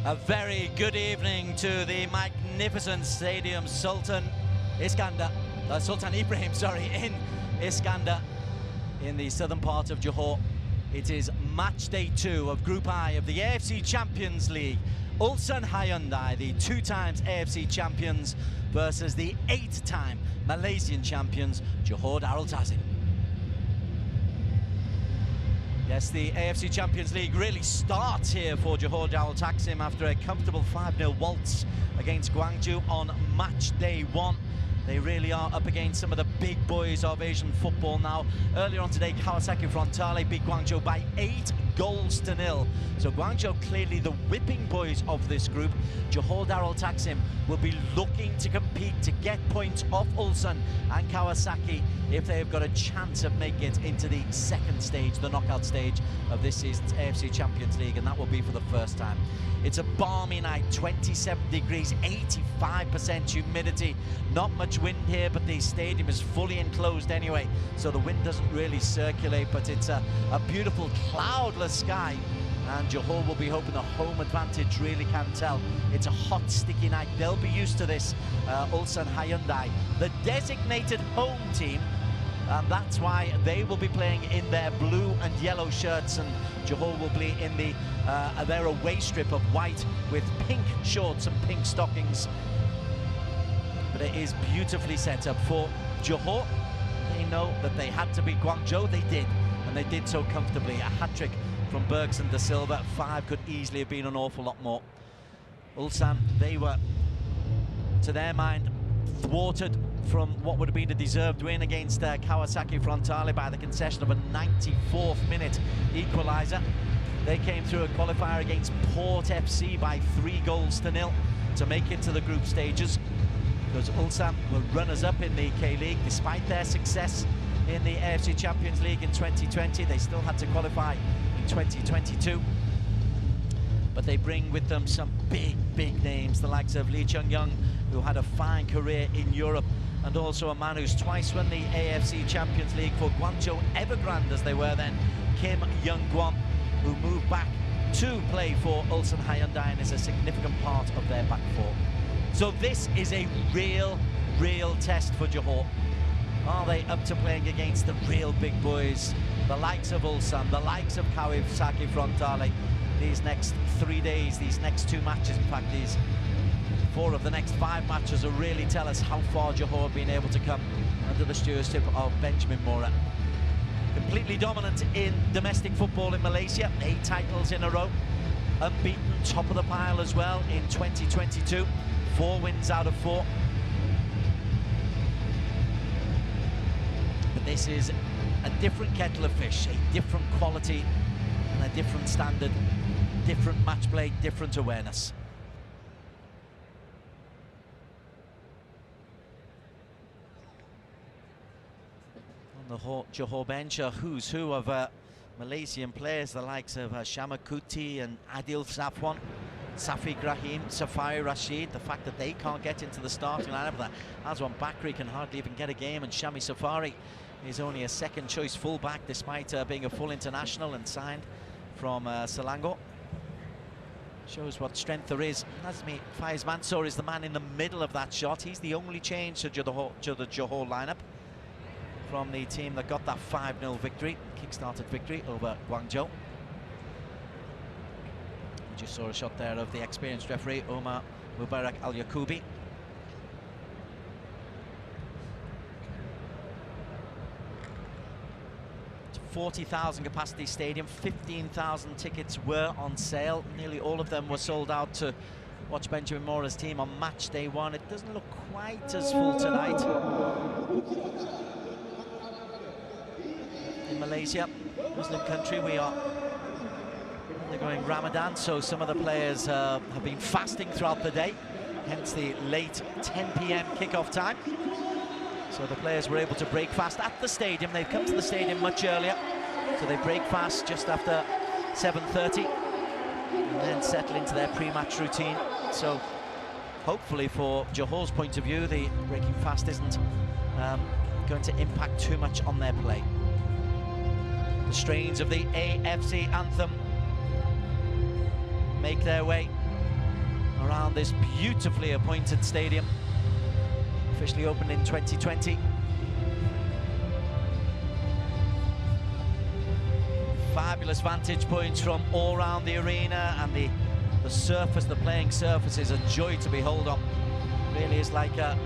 A very good evening to the magnificent stadium Sultan Ibrahim, in Iskandar, in the southern part of Johor. It is match day 2 of Group I of the AFC Champions League. Ulsan Hyundai, the 2 times AFC champions, versus the 8-time Malaysian champions, Johor Darul. Yes, the AFC Champions League really starts here for Johor Darul after a comfortable 5-0 waltz against Gwangju on match day 1. They really are up against some of the big boys of Asian football now. Earlier on today, Kawasaki Frontale beat Gwangju by 8-0. So Gwangju clearly the whipping boys of this group. Johor Darul Taksim will be looking to compete to get points off Ulsan and Kawasaki if they've got a chance of making it into the second stage, the knockout stage of this season's AFC Champions League, and that will be for the first time. It's a balmy night, 27 degrees, 85% humidity. Not much wind here, but the stadium is fully enclosed anyway, so the wind doesn't really circulate, but it's a beautiful cloudless sky. And Johor will be hoping the home advantage really can tell. It's a hot, sticky night. They'll be used to this, Ulsan Hyundai, the designated home team. And that's why they will be playing in their blue and yellow shirts, and Johor will be in their away strip of white with pink shorts and pink stockings. But it is beautifully set up for Johor. They know that they had to beat Gwangju. They did, and they did so comfortably. A hat-trick from Bergson de Silva. 5 could easily have been an awful lot more. Ulsan, they were, to their mind, thwarted from what would have been a deserved win against Kawasaki Frontale by the concession of a 94th minute equaliser. They came through a qualifier against Port FC by 3-0 to make it to the group stages, because Ulsan were runners-up in the K-League. Despite their success in the AFC Champions League in 2020, they still had to qualify in 2022. But they bring with them some big names, the likes of Lee Chung-young, who had a fine career in Europe, and also a man who's twice won the AFC Champions League for Gwangju Evergrande, as they were then, Kim Young-gwon, who moved back to play for Ulsan Hyundai and is a significant part of their back four. So this is a real test for Johor. Are they up to playing against the real big boys, the likes of Ulsan, the likes of Kawasaki Frontale? These next 3 days, these next 2 matches, in fact, these 4 of the next 5 matches will really tell us how far Johor have been able to come under the stewardship of Benjamin Mora. Completely dominant in domestic football in Malaysia, 8 titles in a row. Unbeaten, top of the pile as well in 2022. 4 wins out of 4. But this is a different kettle of fish, a different quality and a different standard, different match play, different awareness. On the Johor bench, a who's who of Malaysian players, the likes of Shamakuti and Adil Safwan, Safiq Rahim, Safari Rashid. The fact that they can't get into the starting lineup, that Azwan Bakri can hardly even get a game, and Shami Safari is only a second choice fullback despite being a full international and signed from Selangor. Shows what strength there is. Nazmi Faiz Mansour is the man in the middle of that shot. He's the only change to the Johor lineup from the team that got that 5-0 victory, kick-started victory over Gwangju. We just saw a shot there of the experienced referee, Omar Mubarak Al-Yakubi. 40,000 capacity stadium, 15,000 tickets were on sale. Nearly all of them were sold out to watch Benjamin Mora's team on match day 1. It doesn't look quite as full tonight in Malaysia, Muslim country. We are undergoing Ramadan, so some of the players have been fasting throughout the day, hence the late 10 p.m. kickoff time. So the players were able to break fast at the stadium. They've come to the stadium much earlier, so they break fast just after 7:30 and then settle into their pre-match routine. So hopefully for Johor's point of view, the breaking fast isn't going to impact too much on their play. The strains of the AFC anthem make their way around this beautifully appointed stadium. Officially opened in 2020. Fabulous vantage points from all around the arena, and the surface, the playing surface, is a joy to behold on. Really is like a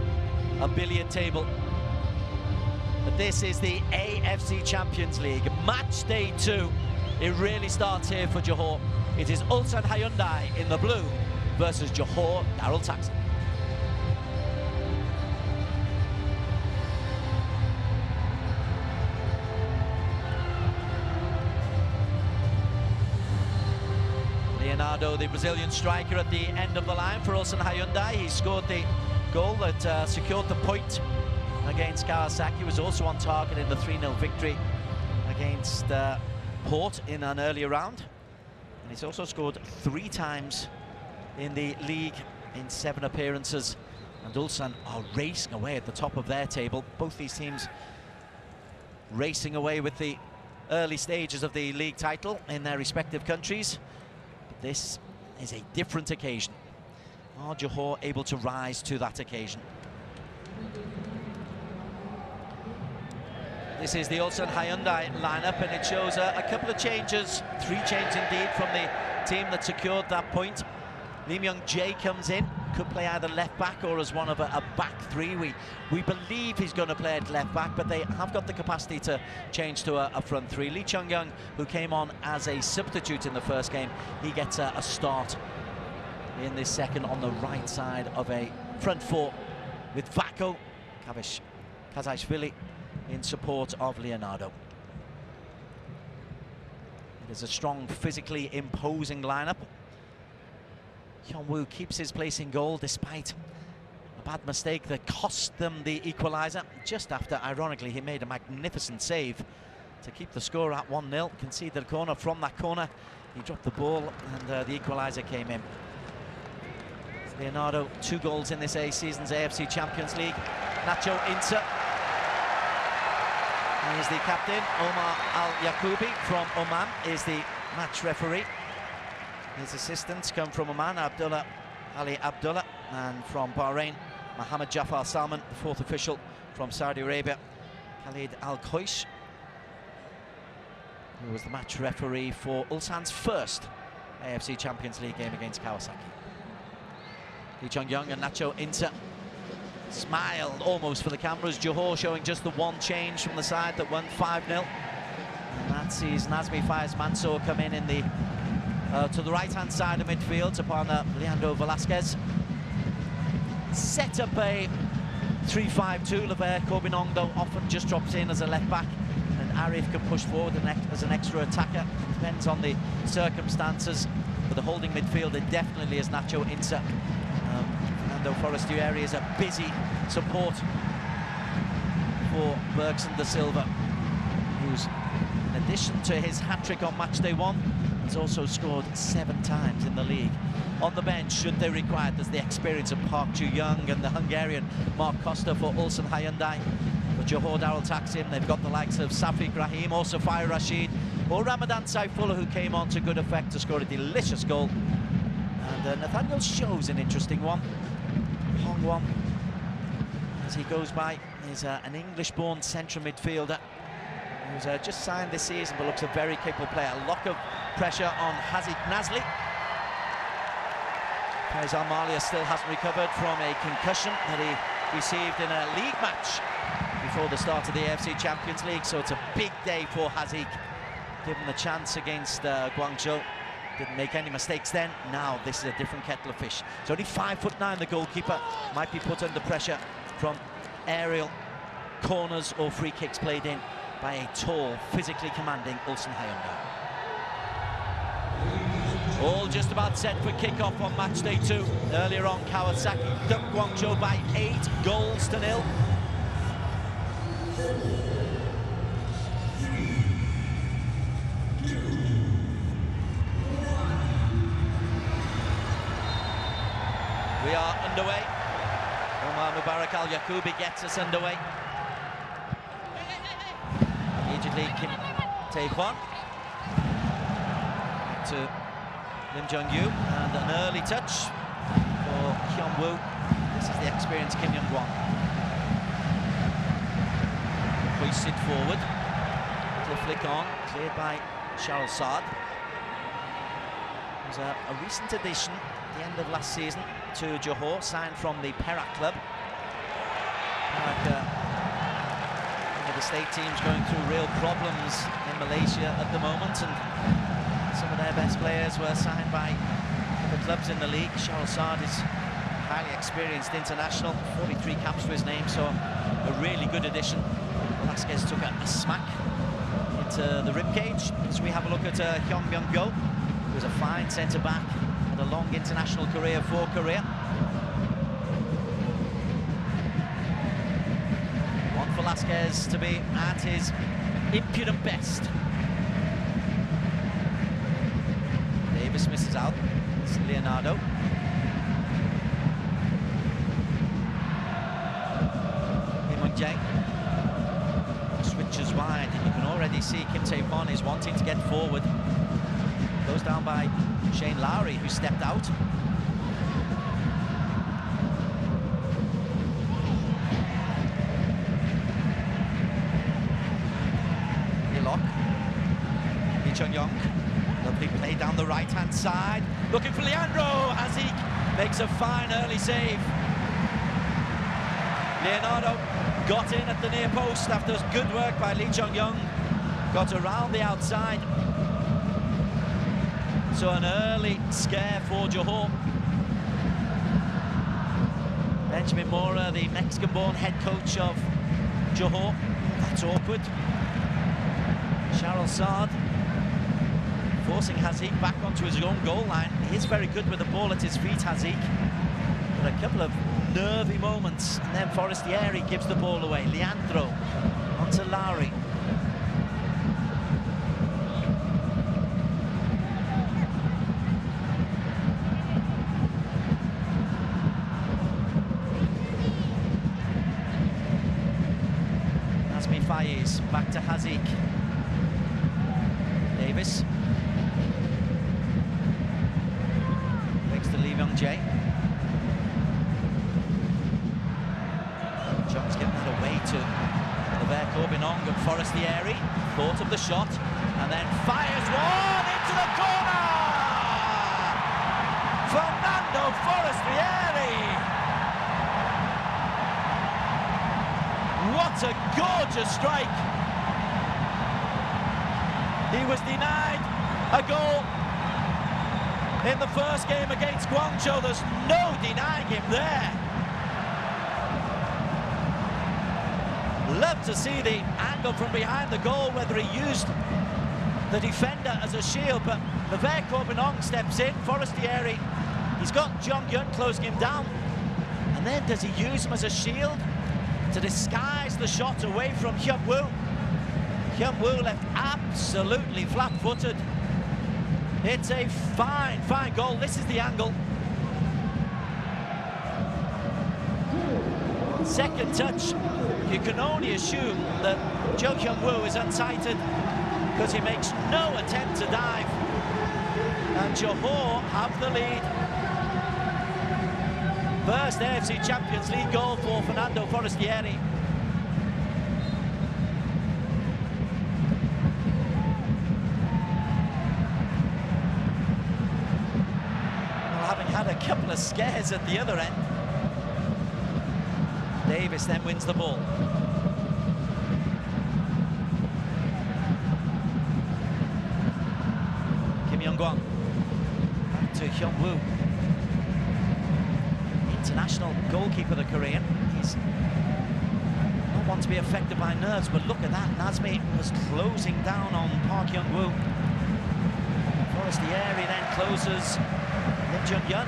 billiard table. But this is the AFC Champions League, match day 2. It really starts here for Johor. It is Ulsan Hyundai in the blue versus Johor Darul Taksim. Leonardo, the Brazilian striker, at the end of the line for Ulsan Hyundai. He scored the goal that secured the point against Kawasaki. He was also on target in the 3-0 victory against Port in an earlier round. And he's also scored 3 times in the league in 7 appearances. And Ulsan are racing away at the top of their table. Both these teams racing away with the early stages of the league title in their respective countries. This is a different occasion. Are Johor able to rise to that occasion? This is the Ulsan Hyundai lineup, and it shows a couple of changes, 3 changes indeed from the team that secured that point. Lim Young-jae comes in, could play either left back or as one of a back 3. We believe he's going to play at left back, but they have got the capacity to change to a front 3. Lee Chung-young, who came on as a substitute in the first game, he gets a start in this second on the right side of a front 4 with Vako Kazashvili in support of Leonardo. It is a strong, physically imposing lineup. Hyun-woo keeps his place in goal despite a bad mistake that cost them the equaliser just after, ironically, he made a magnificent save to keep the score at 1-0. Conceded a corner. From that corner, he dropped the ball and the equaliser came in. Leonardo, 2 goals in this season's AFC Champions League. Nacho Inter is the captain. Omar Al-Yaqoubi from Oman is the match referee. His assistants come from Oman, Abdullah Ali Abdullah, and from Bahrain, Mohammed Jafar Salman, the 4th official from Saudi Arabia, Khalid Al-Khoish, who was the match referee for Ulsan's first AFC Champions League game against Kawasaki. Lee Chung-young and Nacho Inter smiled almost for the cameras. Johor showing just the 1 change from the side that won 5-0. And that sees Nazmi Faiz Mansour come in the to the right-hand side of midfield upon Leandro Velasquez. Set up a 3-5-2. Lever Corbinong, though, often just drops in as a left-back, and Arif can push forward as an extra attacker. Depends on the circumstances. But the holding midfielder definitely is Nacho Inter. Fernando Forestieri is a busy support for Bergson da Silva, who's, in addition to his hat-trick on match day 1, has also scored 7 times in the league. On the bench, should they require, there's the experience of Park Ju-young and the Hungarian Mark Costa for Ulsan Hyundai. For Johor Darul Taksim, they've got the likes of Safiq Rahim, or Safai Rashid, or Ramadan Saifullah, who came on to good effect to score a delicious goal. And Nathaniel Show's an interesting one. Hong Won, as he goes by, is an English-born central midfielder who's just signed this season, but looks a very capable player. A lot of pressure on Hazik Nazli. Faisal Malia still hasn't recovered from a concussion that he received in a league match before the start of the AFC Champions League, so it's a big day for Hazik. Given the chance against Guangzhou, didn't make any mistakes then. Now this is a different kettle of fish. It's only 5'9", the goalkeeper. Might be put under pressure from aerial corners or free kicks played in by a tall, physically commanding Ulsan Hyundai. All just about set for kick-off on match day 2. Earlier on, Kawasaki dumped Guangzhou by 8-0. We are underway. Omar Mubarak Al-Yaqoubi gets us underway. Immediately Kim Tae-hwan to Lim Jung-yu, and an early touch for Hyun-woo. This is the experienced Kim Young-gwon. Hoisted forward. To flick on, cleared by Charles Saad. It was a recent addition at the end of last season to Johor, signed from the Perak club. Perak, the state team's going through real problems in Malaysia at the moment, and some of their best players were signed by the clubs in the league. Charles Saad is highly experienced international, 43 caps to his name, so a really good addition. Velasquez took a smack into the ribcage. So we have a look at Hyun Myung-go, who was a fine centre-back, had a long international career for Korea. Want Velasquez to be at his impudent best. Davis misses out. It's Leonardo. Kim switches wide. You can already see Kim Tae-won is wanting to get forward. Goes down by Shane Lowry, who stepped out. Lee Chun-young, lovely play down the right-hand side. Looking for Leandro as he makes a fine early save. Leonardo got in at the near post after good work by Lee Chun-young. Got around the outside. So an early scare for Johor. Benjamin Mora, the Mexican-born head coach of Johor. That's awkward. Charles Saad forcing Haziq back onto his own goal line. He is very good with the ball at his feet, Haziq. But a couple of nervy moments, and then Forestieri gives the ball away. Leandro onto Lowry. Nazmi Faiz back to Haziq. Davis breaks to Lee Myung-jae. John's given that away to Bergson and Forestieri. Thought of the shot and then fires one into the corner! Fernando Forestieri! What a gorgeous strike! He was denied a goal in the first game against Guangzhou. There's no denying him there. Love to see the angle from behind the goal, whether he used the defender as a shield, but Bergson steps in. Forestieri, he's got Jong-gyun closing him down, and then does he use him as a shield to disguise the shot away from Hyun-woo? Hyun-woo left absolutely flat-footed. It's a fine, fine goal. This is the angle. Second touch, you can only assume that Jo Hyun-woo is unsighted because he makes no attempt to dive. And Johor have the lead. First AFC Champions League goal for Fernando Forestieri. Well, having had a couple of scares at the other end, Davis then wins the ball. Kim Young-gwon back to Hyun-woo. International goalkeeper, the Korean. He's not one to be affected by nerves, but look at that. Nazmi was closing down on Park Hyun-woo. Forestieri then closes Lim Jung-yun.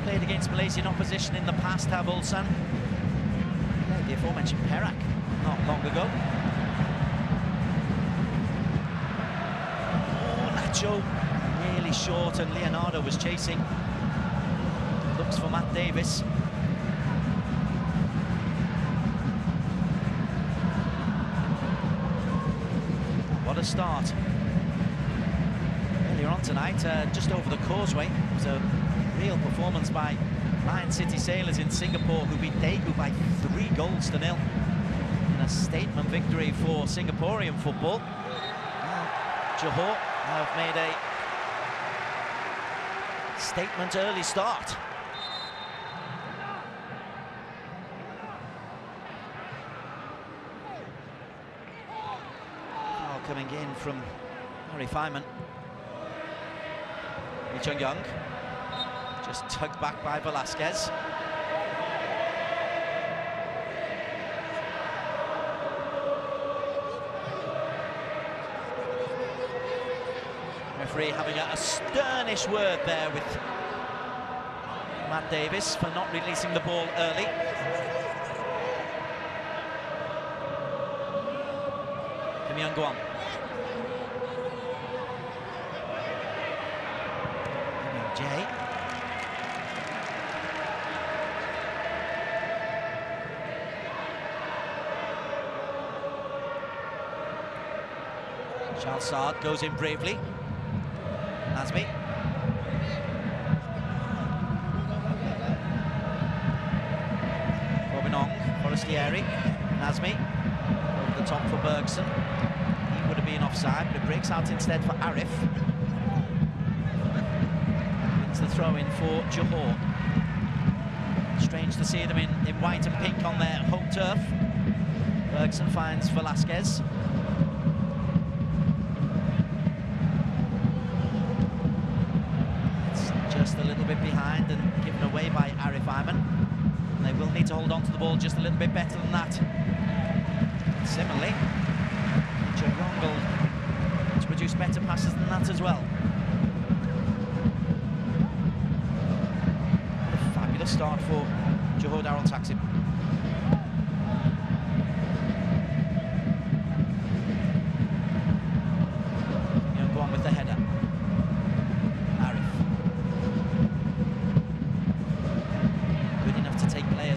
Played against Malaysian opposition in the past, have Ulsan. Yeah, the aforementioned Perak not long ago. Oh, Nacho really short, and Leonardo was chasing. box for Matt Davis. What a start. Earlier on tonight, just over the causeway, it was a real performance by Lion City Sailors in Singapore, who beat Daegu by 3-0 in a statement victory for Singaporean football. Johor have made a statement early start. Foul coming in from Harry Feynman. Lee Chung-young just tugged back by Velasquez. Referee having a sternish word there with Matt Davis for not releasing the ball early. Kim Young-gwon. Jay. Charles Sard goes in bravely. Nazmi. Corbinong, Forestieri, Nazmi. Over the top for Bergson. He would have been offside, but it breaks out instead for Arif. Wins the throw-in for Johor. Strange to see them in white and pink on their home turf. Bergson finds Velasquez. Just a little bit behind and given away by Arif Ayman. And they will need to hold on to the ball just a little bit better than that. Similarly, Jerong will produce better passes than that as well. What a fabulous start for Johor Darul Taksim. Young-gwon with the header.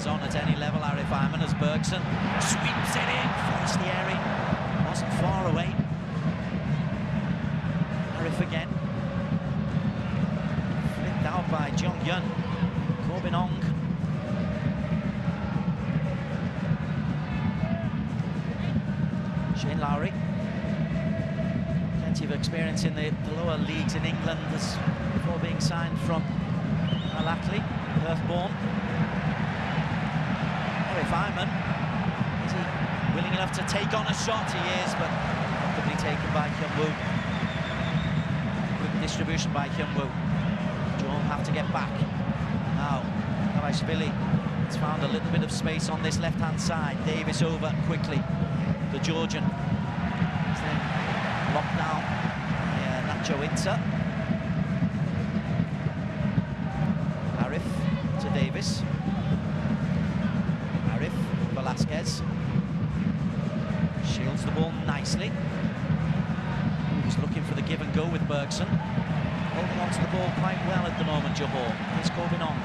On at any level, Arif Ayman as Bergson sweeps it in. Forestieri wasn't far away. Arif again. Flicked out by Jong Yun. Corbinong. Shane Lowry. Plenty of experience in the lower leagues in England before being signed from Al-Ahly, Perth-born. Feynman, is he willing enough to take on a shot? He is, but comfortably taken by Hyun-woo. Quick distribution by Hyun-woo. Johor have to get back. Now, Kavashvili has found a little bit of space on this left-hand side. Davis over quickly. The Georgian is then locked down by Nacho Inter. Arif to Davis. Velasquez shields the ball nicely. He's looking for the give and go with Bergson. Holding on to the ball quite well at the moment, Johor. Here's Corbinong.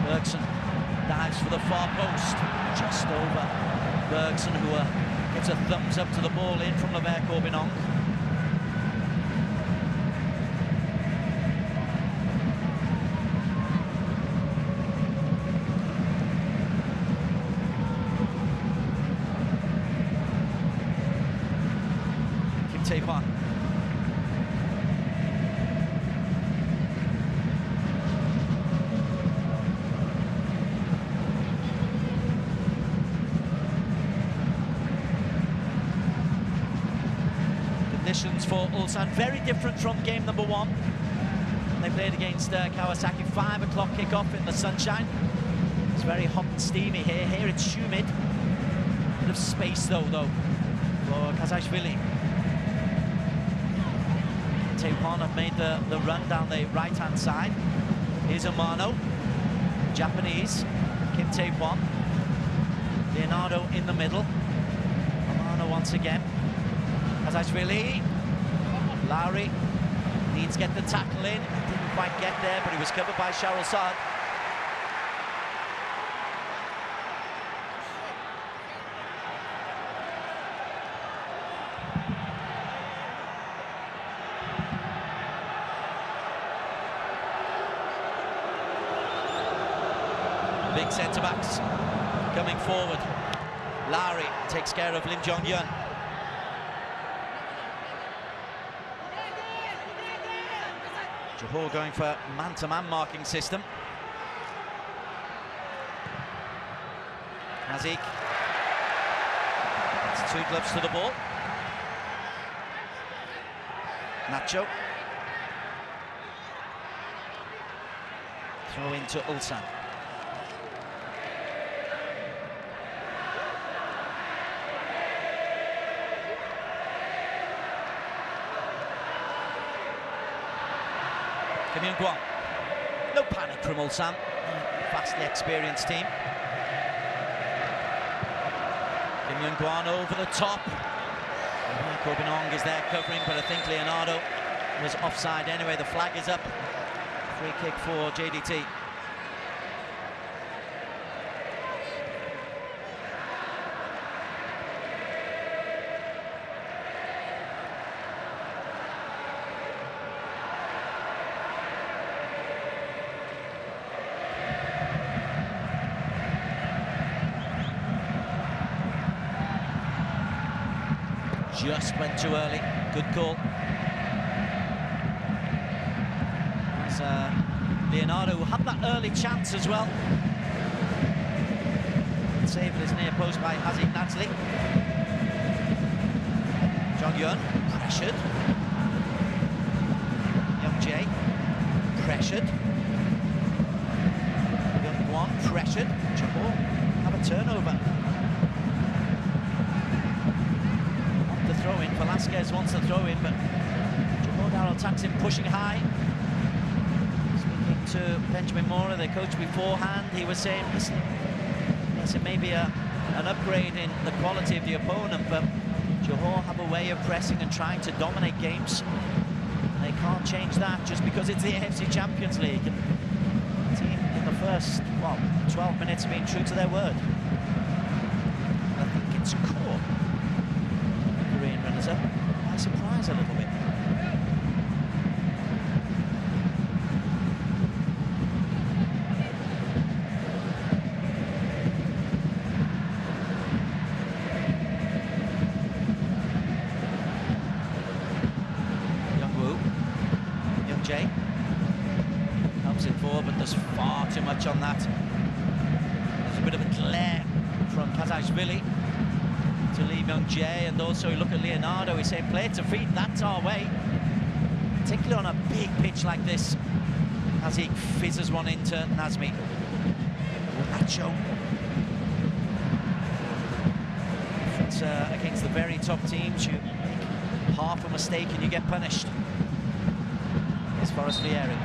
Bergson dives for the far post. Just over Bergson, who gives a thumbs up to the ball in from Levert Corbinong. Tae-hwan. Conditions for Ulsan very different from game number 1. They played against Kawasaki. 5 o'clock kickoff in the sunshine. It's very hot and steamy here. Here it's humid. Bit of space though for Kazashvili. Tae-hwan have made the run down the right-hand side. Here's Amano, Japanese, Kim Tae-hwan, Leonardo in the middle. Amano once again. Kazashvili, Lowry needs Let's get the tackle in. He didn't quite get there, but he was covered by Shahrul Saad. Big centre-backs coming forward. Lowry takes care of Lim Jong-yun. Johor going for man-to-man marking system. Haziq. It's 2 gloves to the ball. Nacho. Throw into Ulsan. Kim Young-kwon. No panic from Ulsan. Vastly experienced team. Kim Young-kwon over the top. Ko Bin-ong is there covering, but I think Leonardo was offside anyway. The flag is up. Free kick for JDT. Just went too early. Good call. Leonardo had that early chance as well. Saved his near post by Haziq Natli. Jong-yun pressured. Young-jae pressured. Young-kwon pressured. Johor have a turnover. Throw in. Velasquez wants to throw in, but Johor Darul Taksim pushing high. Speaking to Benjamin Mora, their coach beforehand, he was saying, listen, yes, it may be an upgrade in the quality of the opponent, but Johor have a way of pressing and trying to dominate games. They can't change that just because it's the AFC Champions League. And the team in the first, 12 minutes being true to their word. I think it's KOR. Runners up by surprise a little bit. Young-woo, Young-jae helps it forward, but there's far too much on that. There's a bit of a glare from Kazajvili to Lee Myung-jae, and also you look at Leonardo, he's saying play to feet, that's our way. Particularly on a big pitch like this, as he fizzes one into Nazmi. Nacho. If it's against the very top teams, you make half a mistake and you get punished. It's Forestieri.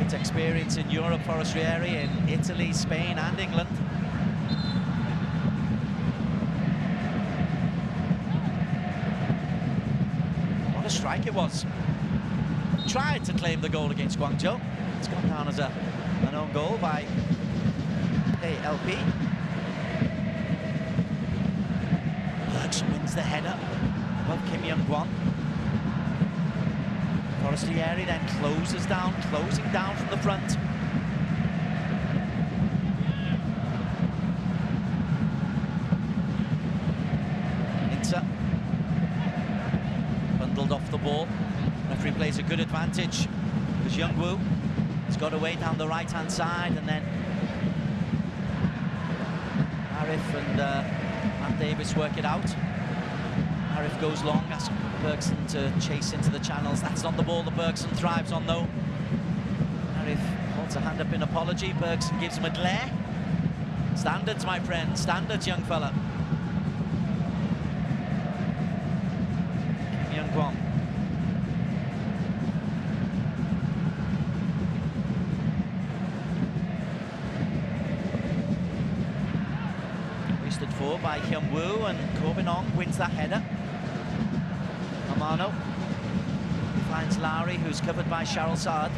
It's experience in Europe, Forestieri, in Italy, Spain and England. Strike it was. Tried to claim the goal against Guangzhou. It's gone down as an own goal by ALP. Bergson wins the header above Kim Young-kwon. Forestieri then closing down from the front. Off the ball. Referee plays a good advantage because Young-woo has got away down the right-hand side, and then Arif and Matt Davis work it out. Arif goes long, asks Bergson to chase into the channels. That's not the ball that Bergson thrives on, though. Arif holds a hand up in apology. Bergson gives him a glare. Standards, my friend. Standards, young fella. Kim Young-kwon. Hoisted forward by Hyun-woo, and Ko Bin-ong wins that header. Amano finds Lowry, who's covered by Cheryl Saad.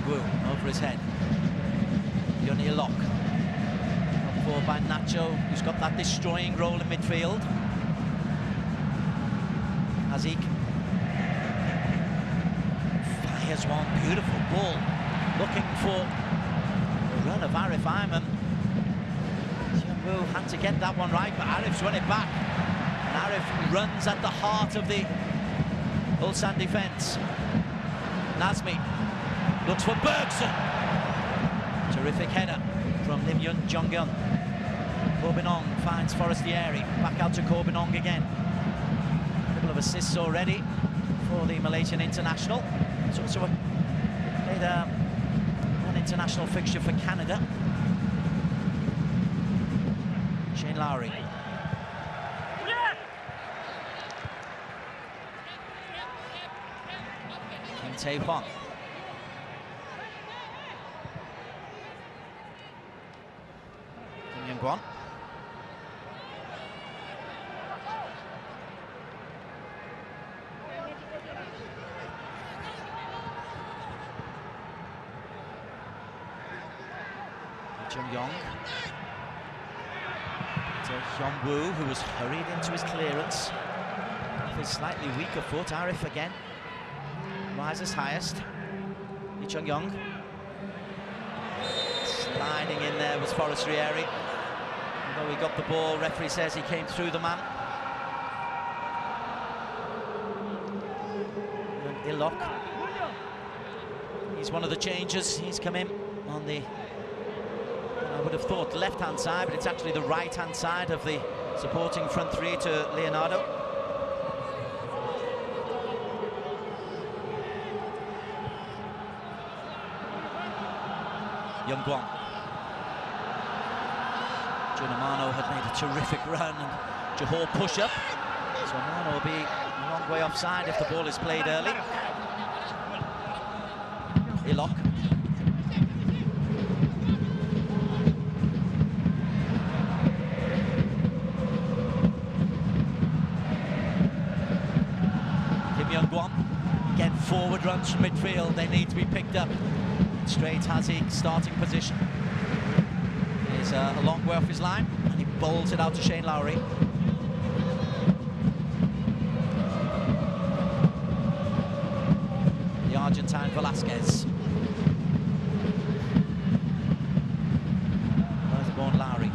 Over his head. Yoni Lock. Forward by Nacho, who's got that destroying role in midfield. Hazik fires one, beautiful ball. Looking for the run of Arif Ayman. Xiangwu had to get that one right, but Arif's won it back. And Arif runs at the heart of the Ulsan defence. Nazmi looks for Bergson. Terrific header from Lim Jong-gyun. Corbinong finds Forestieri. Back out to Corbinong again. A couple of assists already for the Malaysian international. It's also made an international fixture for Canada. Shane Lowry. Kim Tae-hwan. Young-won. Jung-yong to Hyun-woo, who was hurried into his clearance. With his slightly weaker foot, Arif again rises highest. Chung-yong sliding in there was Forestieri. Although he got the ball, referee says he came through the man. Ilok. He's one of the changers. He's come in on the, I would have thought, left-hand side, but it's actually the right-hand side of the supporting front three to Leonardo. Young-won. Amano had made a terrific run, and Johor push up. So Amano will be a long way offside if the ball is played early. Ilok. Kim Young-won. Again, forward runs from midfield. They need to be picked up. Straight Hazik, starting position. He's a long way off his line, and he bowls it out to Shane Lowry. The Argentine Velasquez. Earthborn Lowry.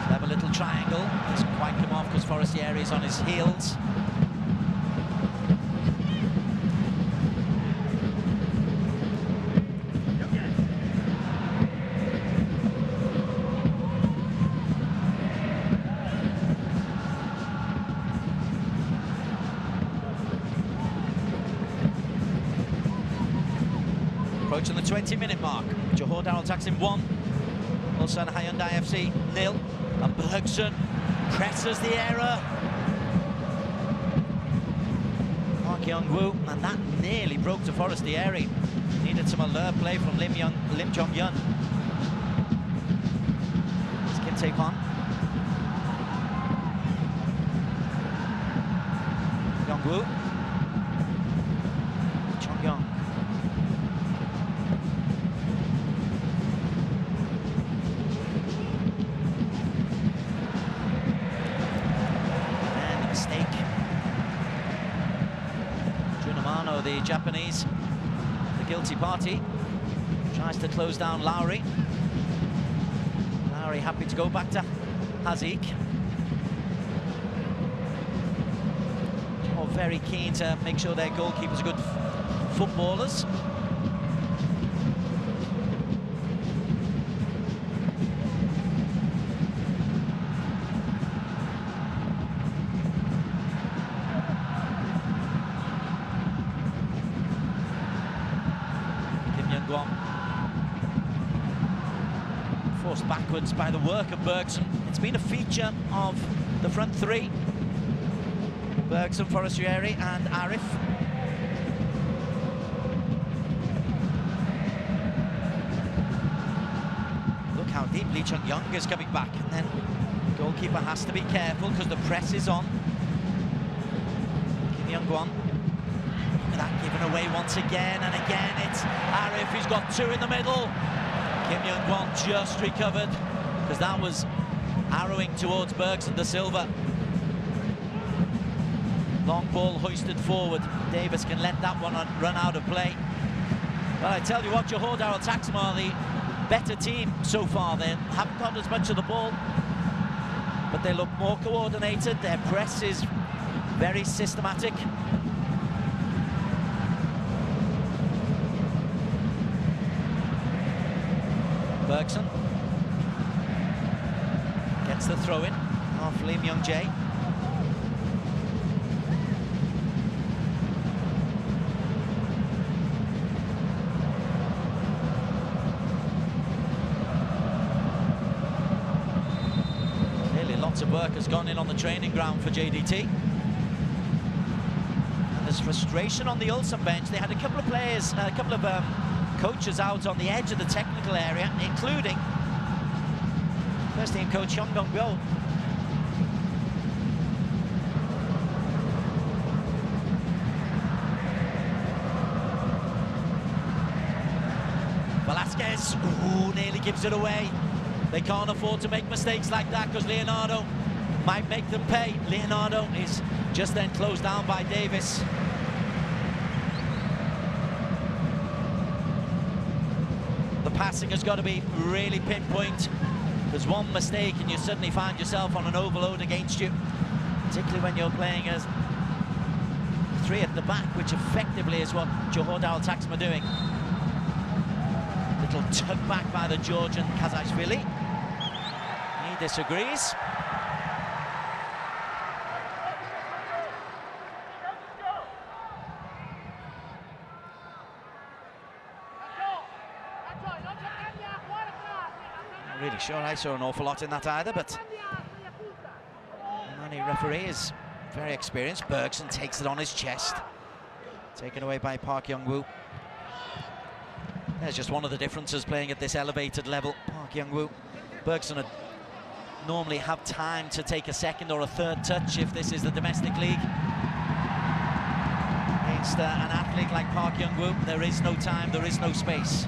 Clever little triangle. Doesn't quite come off because Forestieri is on his heels. Approaching the 20-minute mark. Johor Darul Taksim 1, Ulsan Hyundai FC 0, and Bergson presses the error. Park Young-woo, and that nearly broke to Forestieri. Needed some alert play from Lim Jong-gyun. It's Kim Tae-hwan. Young-woo. Chung-young. The Japanese, the guilty party, tries to close down Lowry. Lowry happy to go back to Hazik. All very keen to make sure their goalkeepers are good footballers. backwards by the work of Bergson. It's been a feature of the front three. Bergson, Forestieri and Arif. Look how deep Lee Chung-young is coming back, and then the goalkeeper has to be careful because the press is on. Kim Young-won. Look at that, given away once again, and again it's Arif. He's got two in the middle. Kim Young-won just recovered because that was arrowing towards Bergson da Silva. Long ball hoisted forward. Davis can let that one run out of play. Well, I tell you what, Johor Darul Taksim are the better team so far. They haven't got as much of the ball, but they look more coordinated. Their press is very systematic. Bergson gets the throw in off Lee Myung-jae. Clearly lots of work has gone in on the training ground for JDT. And there's frustration on the Ulsan bench. They had a couple of players, a couple of coaches out on the edge of the technical area, including first team coach Hyung Dong-go. Velasquez, ooh, nearly gives it away. They can't afford to make mistakes like that because Leonardo might make them pay. Leonardo is just then closed down by Davis. The passing has got to be really pinpoint. There's one mistake and you suddenly find yourself on an overload against you, particularly when you're playing as three at the back, which effectively is what Johor Darul Taksim are doing. Little tug back by the Georgian Kazashvili. He disagrees. Not really sure I saw an awful lot in that either, but the Mani referee is very experienced. Bergson takes it on his chest. Taken away by Park Young-woo. There's just one of the differences playing at this elevated level. Park Young-woo. Bergson would normally have time to take a second or a third touch if this is the domestic league. Against an athlete like Park Young-woo, there is no time, there is no space.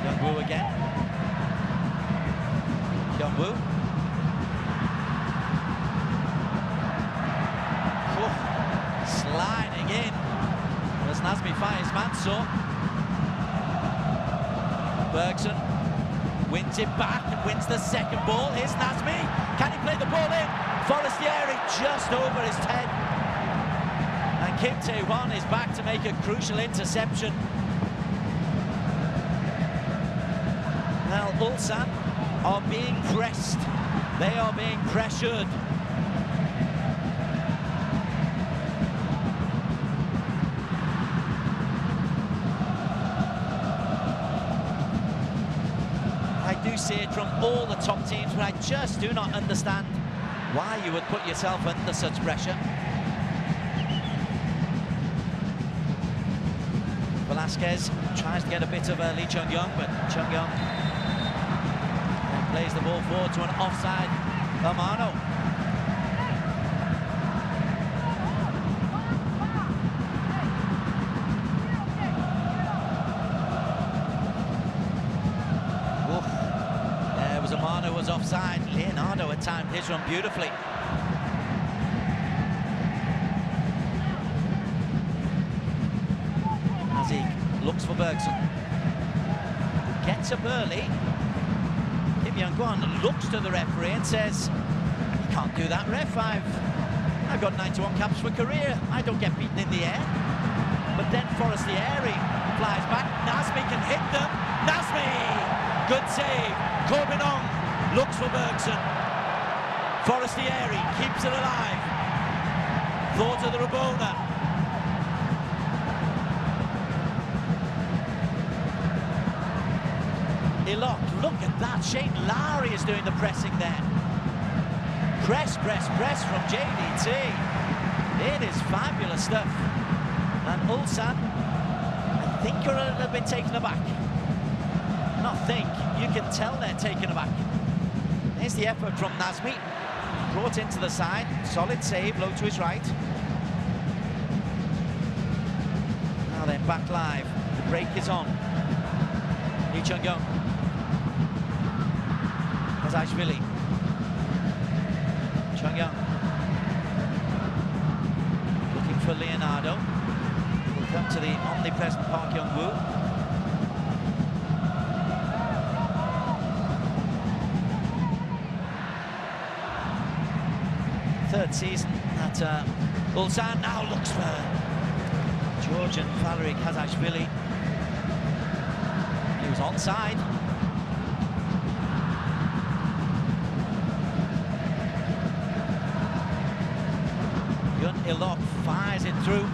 Young-woo again. Young-woo. Sliding in as Nazmi fires Mansour. Bergson wins it back and wins the second ball. Here's Nazmi. Can he play the ball in? Forestieri just over his head. And Kim Tae-won is back to make a crucial interception. Now Ulsan are being pressed. They are being pressured. I do see it from all the top teams, but I just do not understand why you would put yourself under such pressure. Velasquez tries to get a bit of Lee Chung-young, but Chung-young plays the ball forward to an offside Amano. Amano was offside. Leonardo had timed his run beautifully. As he looks for Bergson. Gets up early. Kim Young-won looks to the referee and says, "You can't do that, ref. I've got 91 caps for career. I don't get beaten in the air." But then Forestieri flies back. Nazmi can hit them. Nazmi! Good save. Corbinong looks for Bergson. Forestieri keeps it alive. thought of the Rabona. Look at that. Shane Lowry is doing the pressing there. Press from JDT. It is fabulous stuff. And Ulsan, I think you're a little bit taken aback. Not think, you can tell they're taken aback. There's the effort from Nazmi. Brought into the side. Solid save, low to his right. Now then, back live. The break is on. Lee Chung-young. Kazashvili. Chung-young. Looking for Leonardo. Will come to the omnipresent Park Young-woo. Third season at Ulsan. Now looks for Georgian Valery Kazashvili. He was onside. Ilok fires it through.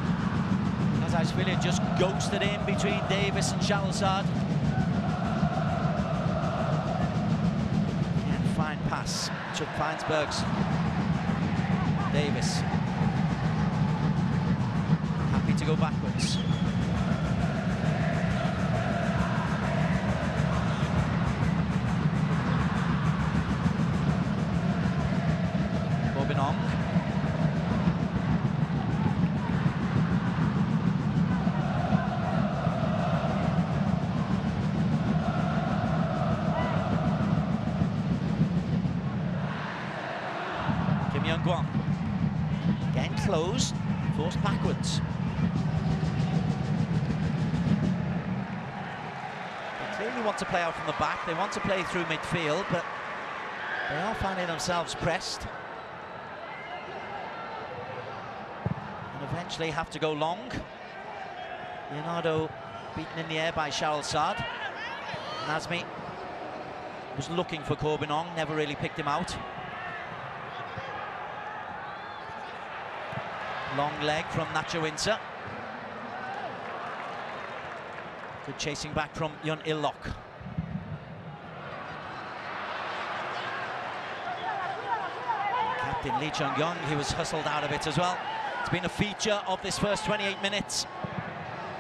Kazashvili just ghosted in between Davis and Shalsad. And fine pass. Chuck finds Bergson. Davis. Happy to go backwards. Bobinong. Guam. Again closed, forced backwards. They clearly want to play out from the back, they want to play through midfield, but they are finding themselves pressed. And eventually have to go long. Leonardo beaten in the air by Shalsad. Nazmi was looking for Corbinong, never really picked him out. Long leg from Nacho Winter. Good chasing back from Yun Il-lok. Captain Lee Chung-young, he was hustled out of it as well. It's been a feature of this first 28 minutes.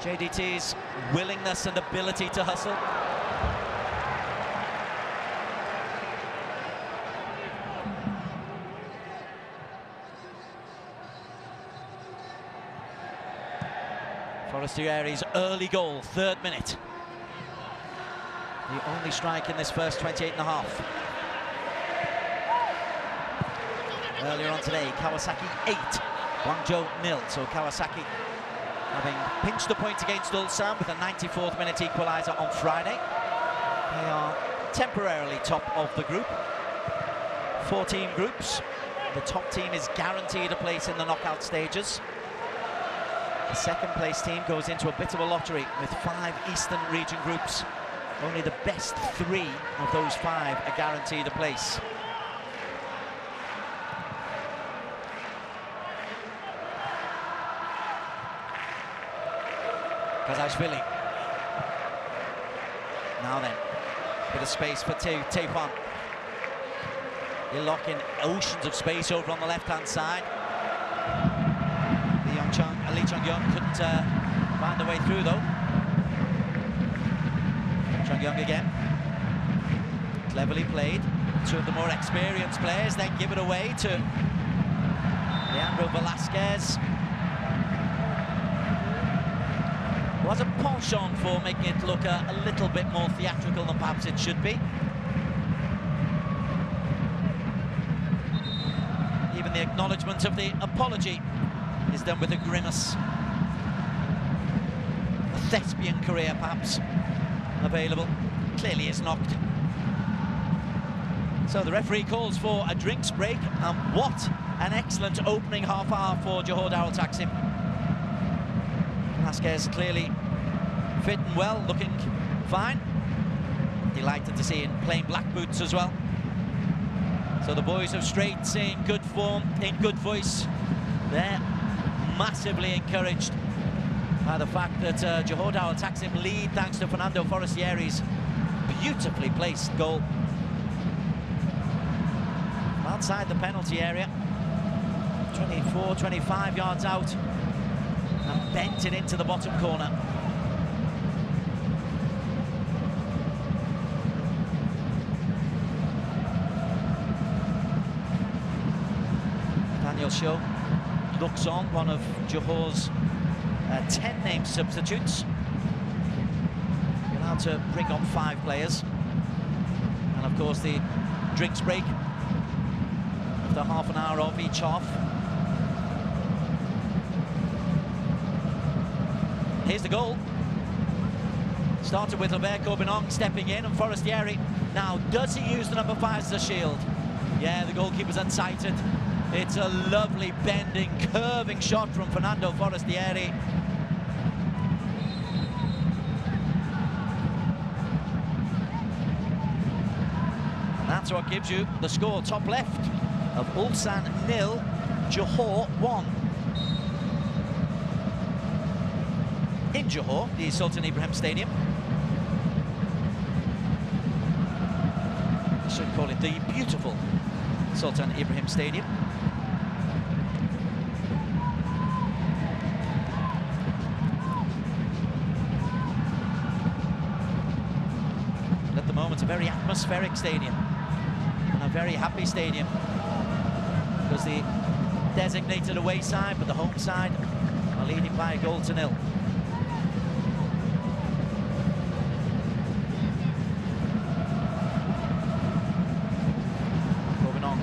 JDT's willingness and ability to hustle. Forestieri's early goal, 3rd minute. The only strike in this first 28 and a half. Earlier on today, Kawasaki 8, Guangzhou 0. So Kawasaki having pinched the point against Ulsan with a 94th minute equaliser on Friday. They are temporarily top of the group. 4-team groups. The top team is guaranteed a place in the knockout stages. The second place team goes into a bit of a lottery with 5 Eastern region groups. Only the best 3 of those 5 are guaranteed a place. Kazashvili. Now then, bit of space for Taekwon. Il-lok in oceans of space over on the left-hand side. Lee Chung-young couldn't find a way through though. Chung-young again. Cleverly played. 2 of the more experienced players then give it away to Leandro Velasquez. Was a penchant for making it look a little bit more theatrical than perhaps it should be. Even the acknowledgement of the apology is done with a grimace. A thespian career, perhaps, available. Clearly is knocked. So the referee calls for a drinks break, and what an excellent opening half hour for Johor Darul Taksim. Velasquez clearly fit and well, looking fine. Delighted to see him playing black boots as well. So the boys of Straight seeing good form, in good voice there massively encouraged by the fact that Johor Darul Taksim lead thanks to Fernando Forestieri's beautifully placed goal. Outside the penalty area, 24, 25 yards out, and bent it into the bottom corner. Daniel Shaw looks on, one of Johor's 10 named substitutes. You're allowed to bring on 5 players. And of course the drinks break after half an hour of each half. Here's the goal. Started with Roberto Binong stepping in, and Forestieri. Now, does he use the number 5 as a shield? Yeah, the goalkeeper's unsighted. It's a lovely bending, curving shot from Fernando Forestieri. And that's what gives you the score, top left of Ulsan 0, Johor 1. In Johor, the Sultan Ibrahim Stadium. I should call it the beautiful Sultan Ibrahim Stadium. At the moment, a very atmospheric stadium, and a very happy stadium, because the designated away side, but the home side are leading by 1-0.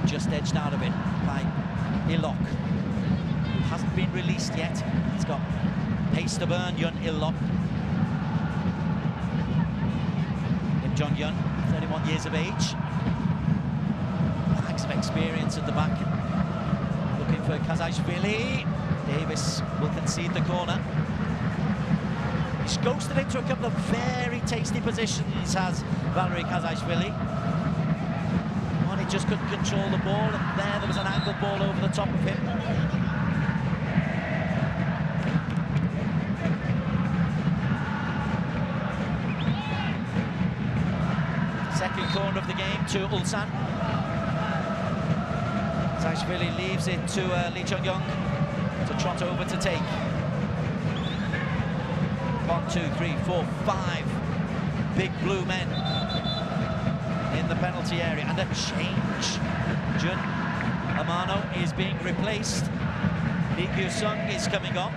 Just edged out of it by Ilok, who hasn't been released yet. He's got pace to burn, Yun Ilok. Kim Jong-yun, 31 years of age. Bags of experience at the back. Looking for Kazajvili. Davis will concede the corner. He's ghosted into a couple of very tasty positions, has Valery Kazajvili. Just couldn't control the ball, and there was an angled ball over the top of him. Second corner of the game to Ulsan. Zashvili leaves it to Lee Chung-young to trot over to take. 1, 2, 3, 4, 5 big blue men in the penalty area, and a change. Jun Amano is being replaced. Lee Kyu-sung is coming on.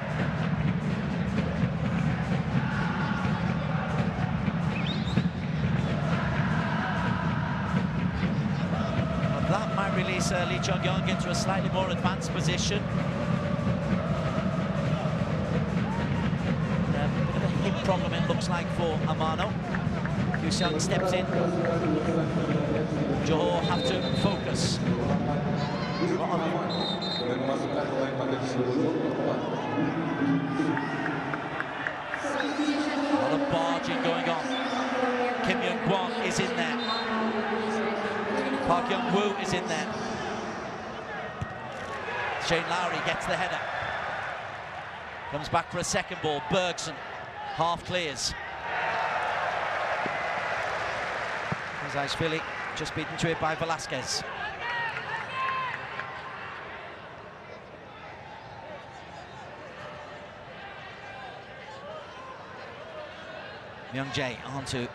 And that might release Lee Chung-young into a slightly more advanced position. A bit of a hip problem, it looks like, for Amano. Kyu-sung steps in. Johor have to focus. A lot of barging going on. Kim Young-kwon is in there. Park Young-woo is in there. Shane Lowry gets the header. Comes back for a second ball. Bergson half clears. Zashvili just beaten to it by Velasquez. Myung-jae onto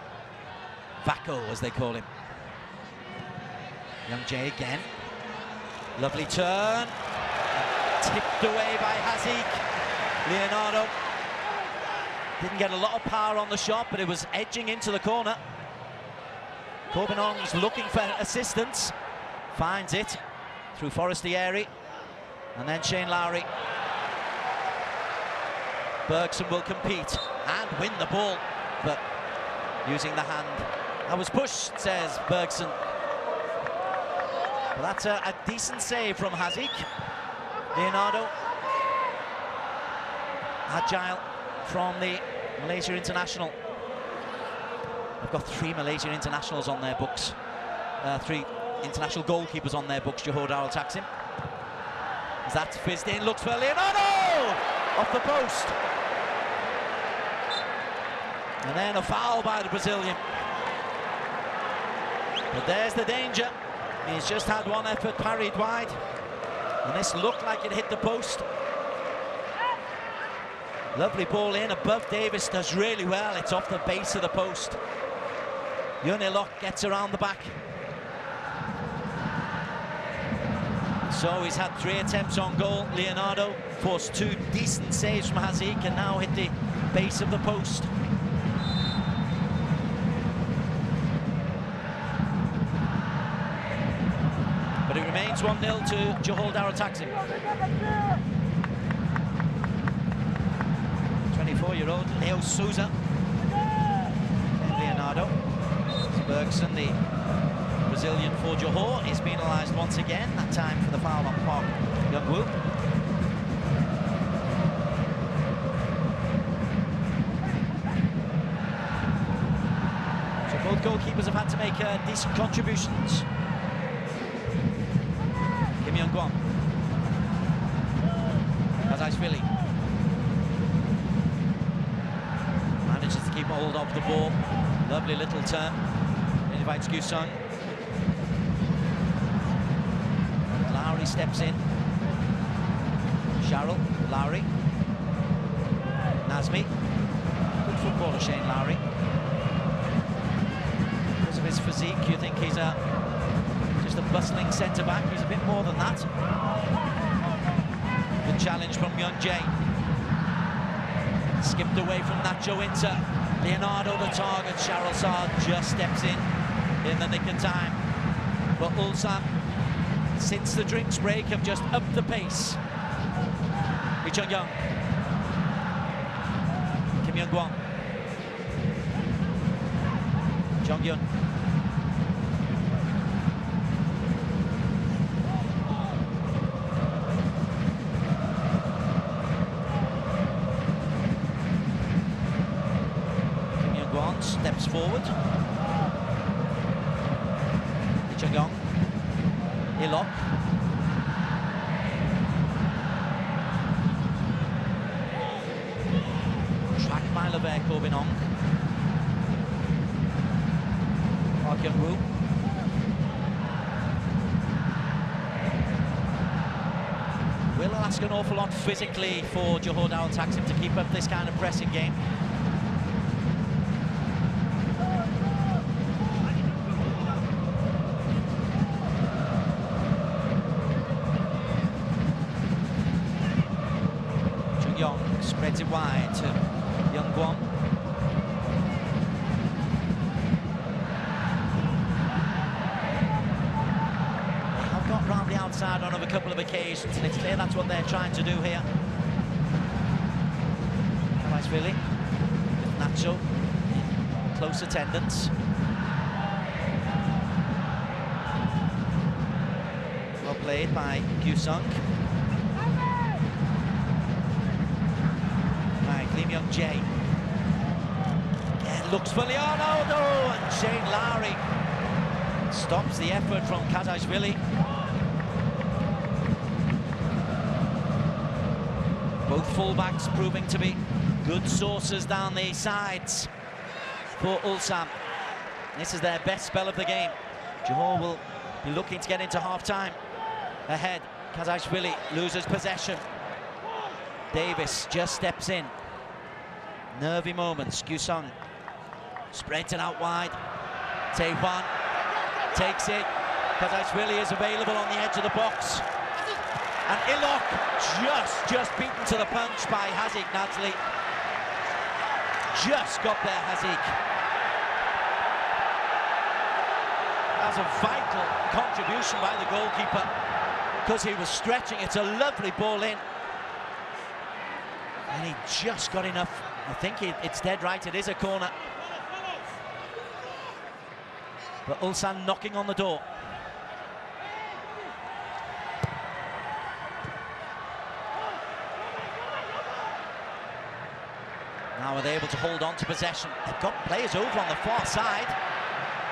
Vako, as they call him. Myung-jae again. Lovely turn. Tipped away by Hazik. Leonardo didn't get a lot of power on the shot, but it was edging into the corner. Corbinong's looking for assistance, finds it through Forestieri, and then Shane Lowry. Bergson will compete and win the ball, but using the hand. I was pushed, says Bergson. But that's a decent save from Hazik. Leonardo, agile from the Malaysia international. They've got 3 Malaysian internationals on their books. 3 international goalkeepers on their books, Johor Darul Taksim. That's fizzed in, looks for Leonardo! off the post. And then a foul by the Brazilian. But there's the danger. He's just had one effort parried wide. And this looked like it hit the post. Lovely ball in above. Davis does really well. It's off the base of the post. Unilok gets around the back. So he's had 3 attempts on goal. Leonardo forced 2 decent saves from Haziq and now hit the base of the post. But it remains 1-0 to Johor Darul Taksim. 24-year-old Leo Souza. Leonardo. Bergson, the Brazilian for Johor, is penalised once again, that time for the foul on Park Young-woo. So both goalkeepers have had to make decent contributions. Kim Young-kwon. Kazajvili. Manages to keep hold of the ball. Lovely little turn. Invites Gusung. Lowry steps in. Sharrell, Lowry. Nazmi. Good footballer, Shane Lowry. Because of his physique, you think he's just a bustling centre-back. He's a bit more than that. Good challenge from Myung Jae. Skipped away from Nacho Inter. Leonardo the target. Sharrell Saad just steps in the nick of time. But Ulsan, since the drinks break, have just upped the pace. Lee Chung-young. Kim Young-kwon. Jong-yun. Kim Young-kwon steps forward. Lee Chung-young. Ilok. Track by Lever Corbinong. Park Young-woo. Will ask an awful lot physically for Johor Darul Taksim to keep up this kind of pressing game. Young spreads it wide to Young-kwon. They have got round the outside on a couple of occasions, and it's clear that's what they're trying to do here. Kazajvili with Nacho in close attendance. Well played by Gusung. Lee Myung Jae. Again, looks for Leonardo, and Shane Lowry stops the effort from Kazajvili. Both fullbacks proving to be good sources down the sides for Ulsan. This is their best spell of the game. Johor will be looking to get into half-time. Ahead, Kazajvili loses possession. Davis just steps in. Nervy moments. Gusung spreads it out wide. Tae-hwan takes it. Kazajvili is available on the edge of the box. And Ilok just beaten to the punch by Haziq Nazli. Just got there, Haziq. That's a vital contribution by the goalkeeper because he was stretching. It's a lovely ball in. And he just got enough. I think it's dead right, it is a corner. But Ulsan knocking on the door. Now are they able to hold on to possession? They've got players over on the far side.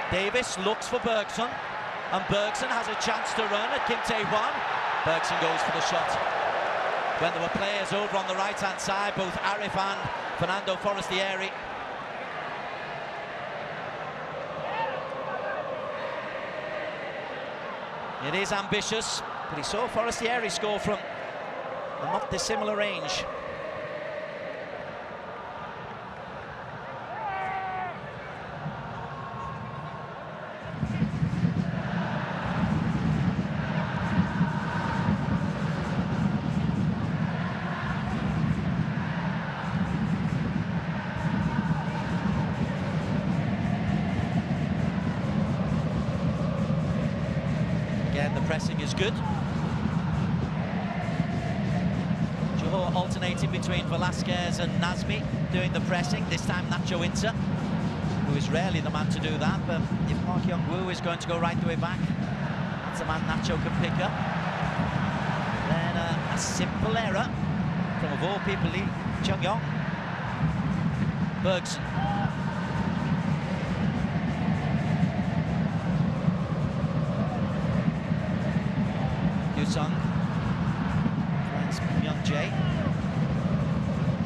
Davis looks for Bergson, and Bergson has a chance to run at Kim Tae-hwan. Bergson goes for the shot. when there were players over on the right-hand side, both Arif and Fernando Forestieri. It is ambitious, but he saw Forestieri score from a not dissimilar range. Again, the pressing is good. Johor alternating between Velasquez and Nazmi doing the pressing. This time Nacho Inter, who is rarely the man to do that, but if Park Young-woo is going to go right the way back, that's a man Nacho can pick up. Then a simple error from, of all people, Lee Chung-yong. Bergson. Ulsan finds Myung-jae.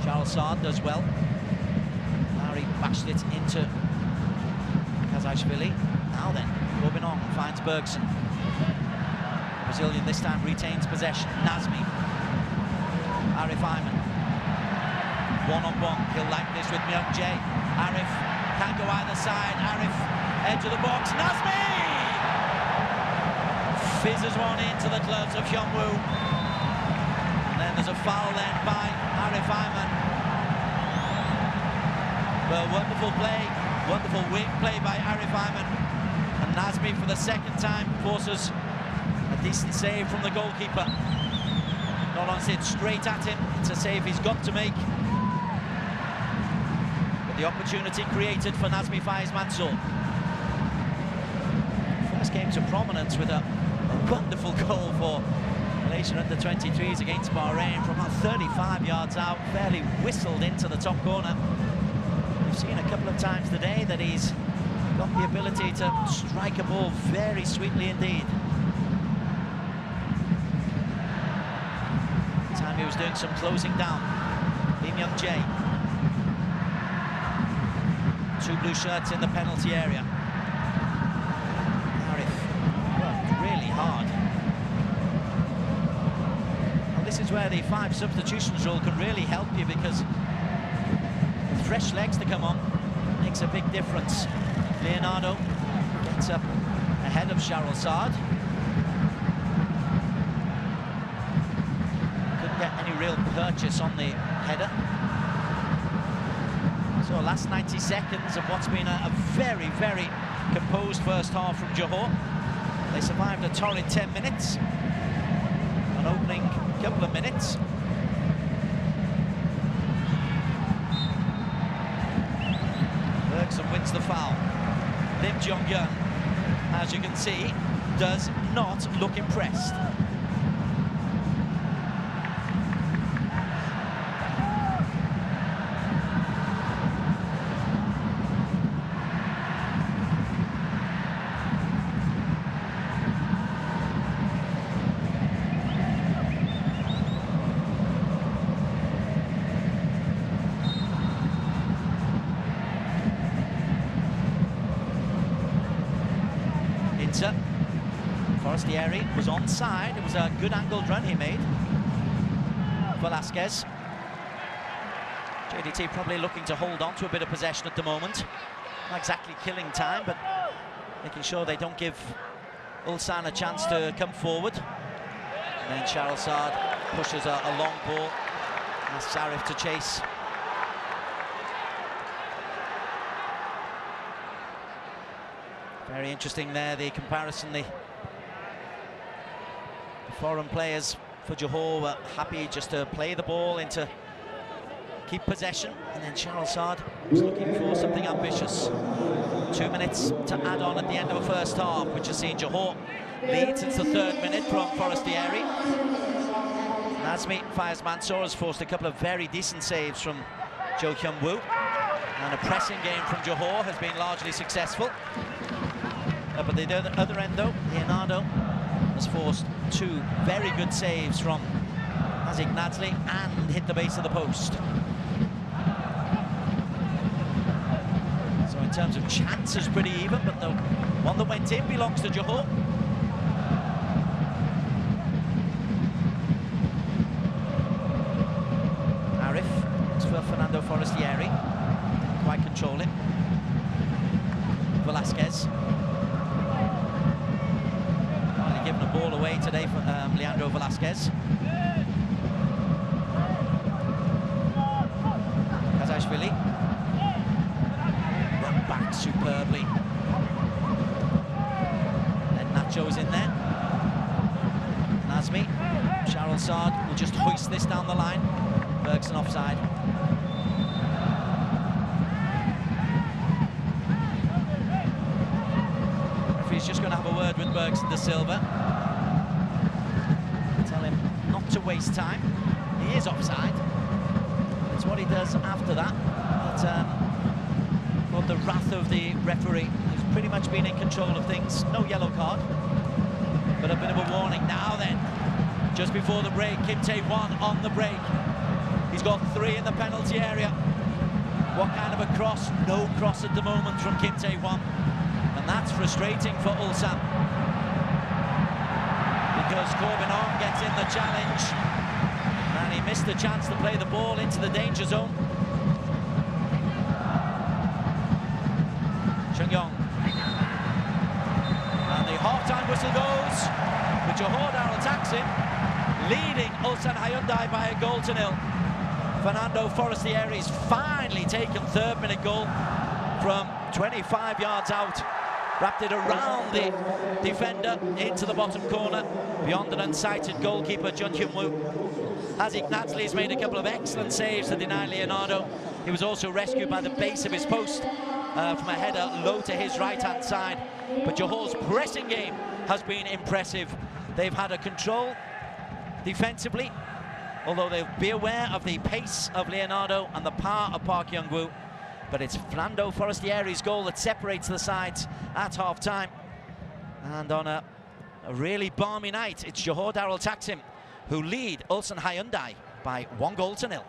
Charles Sard does well. Larry bashed it into Kazashvili. Now then, Corbinong finds Bergson. Brazilian this time retains possession. Nazmi. Arif Ayman. One-on-one. He'll like this with Myung-jae. Arif can't go either side. Arif, edge of the box. Nazmi! Fizzes one into the gloves of Hyun-woo. And then there's a foul then by Arif Ayman. But wonderful play, wonderful wing play by Arif Ayman. And Nazmi for the second time forces a decent save from the goalkeeper. Not on it straight at him, it's a save he's got to make. But the opportunity created for Nazmi Faiz Mansour. First came to prominence with a wonderful goal for Malaysia under-23s against Bahrain from about 35 yards out, fairly whistled into the top corner. We've seen a couple of times today that he's got the ability to strike a ball very sweetly indeed. This time he was doing some closing down. Lee Myung-jae. Two blue shirts in the penalty area. Hard. Well, this is where the 5 substitutions rule can really help you, because with fresh legs to come on makes a big difference. Leonardo gets up ahead of Charles Sard. Couldn't get any real purchase on the header. So last 90 seconds of what's been a very, very composed first half from Johor. They survived a torrid 10 minutes, an opening couple of minutes. Bergson wins the foul. Lim Jong-yun, as you can see, does not look impressed. Forestieri was onside. It was a good angled run he made. Velasquez. JDT probably looking to hold on to a bit of possession at the moment. Not exactly killing time, but making sure they don't give Ulsan a chance to come forward. And then Charles Sard pushes a long ball. Asks Arif to chase. Very interesting there, the comparison. The foreign players for Johor were happy just to play the ball into keep possession, and then Charles Sard was looking for something ambitious. 2 minutes to add on at the end of the first half, which has seen Johor lead since the 3rd minute from Forestieri. Nazmi Faiz Mansour has forced a couple of very decent saves from Jo Hyun-woo, and a pressing game from Johor has been largely successful. But the other end though, Leonardo has forced 2 very good saves from Has Ignatli and hit the base of the post. So in terms of chances, pretty even, but the one that went in belongs to Johor. Arif, it's for Fernando Forestieri. Didn't quite control it. Velasquez. Finally given a ball away today for Leandro Velasquez. Kazashvili. Run back superbly. Then Nacho's in there. Nazmi. Charles Sard will just hoist this down the line. Bergson offside. Referee's just going to have a word with Bergson de Silva. Tell him not to waste time. He is offside. It's what he does after that. But the wrath of the referee, who's pretty much been in control of things. No yellow card, but a bit of a warning now then. Just before the break, Kim Tae-won on the break. He's got 3 in the penalty area. What kind of a cross? No cross at the moment from Kim Tae-won. And that's frustrating for Ulsan. Because Corbin Ong gets in the challenge. And he missed the chance to play the ball into the danger zone. Chung Yong. And the half-time whistle goes. But Johor Darul Taksim leading Ulsan Hyundai by a goal to 0. Fernando Forestieri's finally taken third-minute goal from 25 yards out. Wrapped it around the defender into the bottom corner, beyond an unsighted goalkeeper, Jun Hyun-woo. As Ignatli's made a couple of excellent saves to deny Leonardo. He was also rescued by the base of his post from a header low to his right-hand side. But Johor's pressing game has been impressive. They've had a control defensively, although they'll be aware of the pace of Leonardo and the power of Park Young-woo. But it's Fernando Forestieri's goal that separates the sides at half-time. And on a really balmy night, it's Johor Darul Taksim who lead Ulsan Hyundai by 1 goal to 0.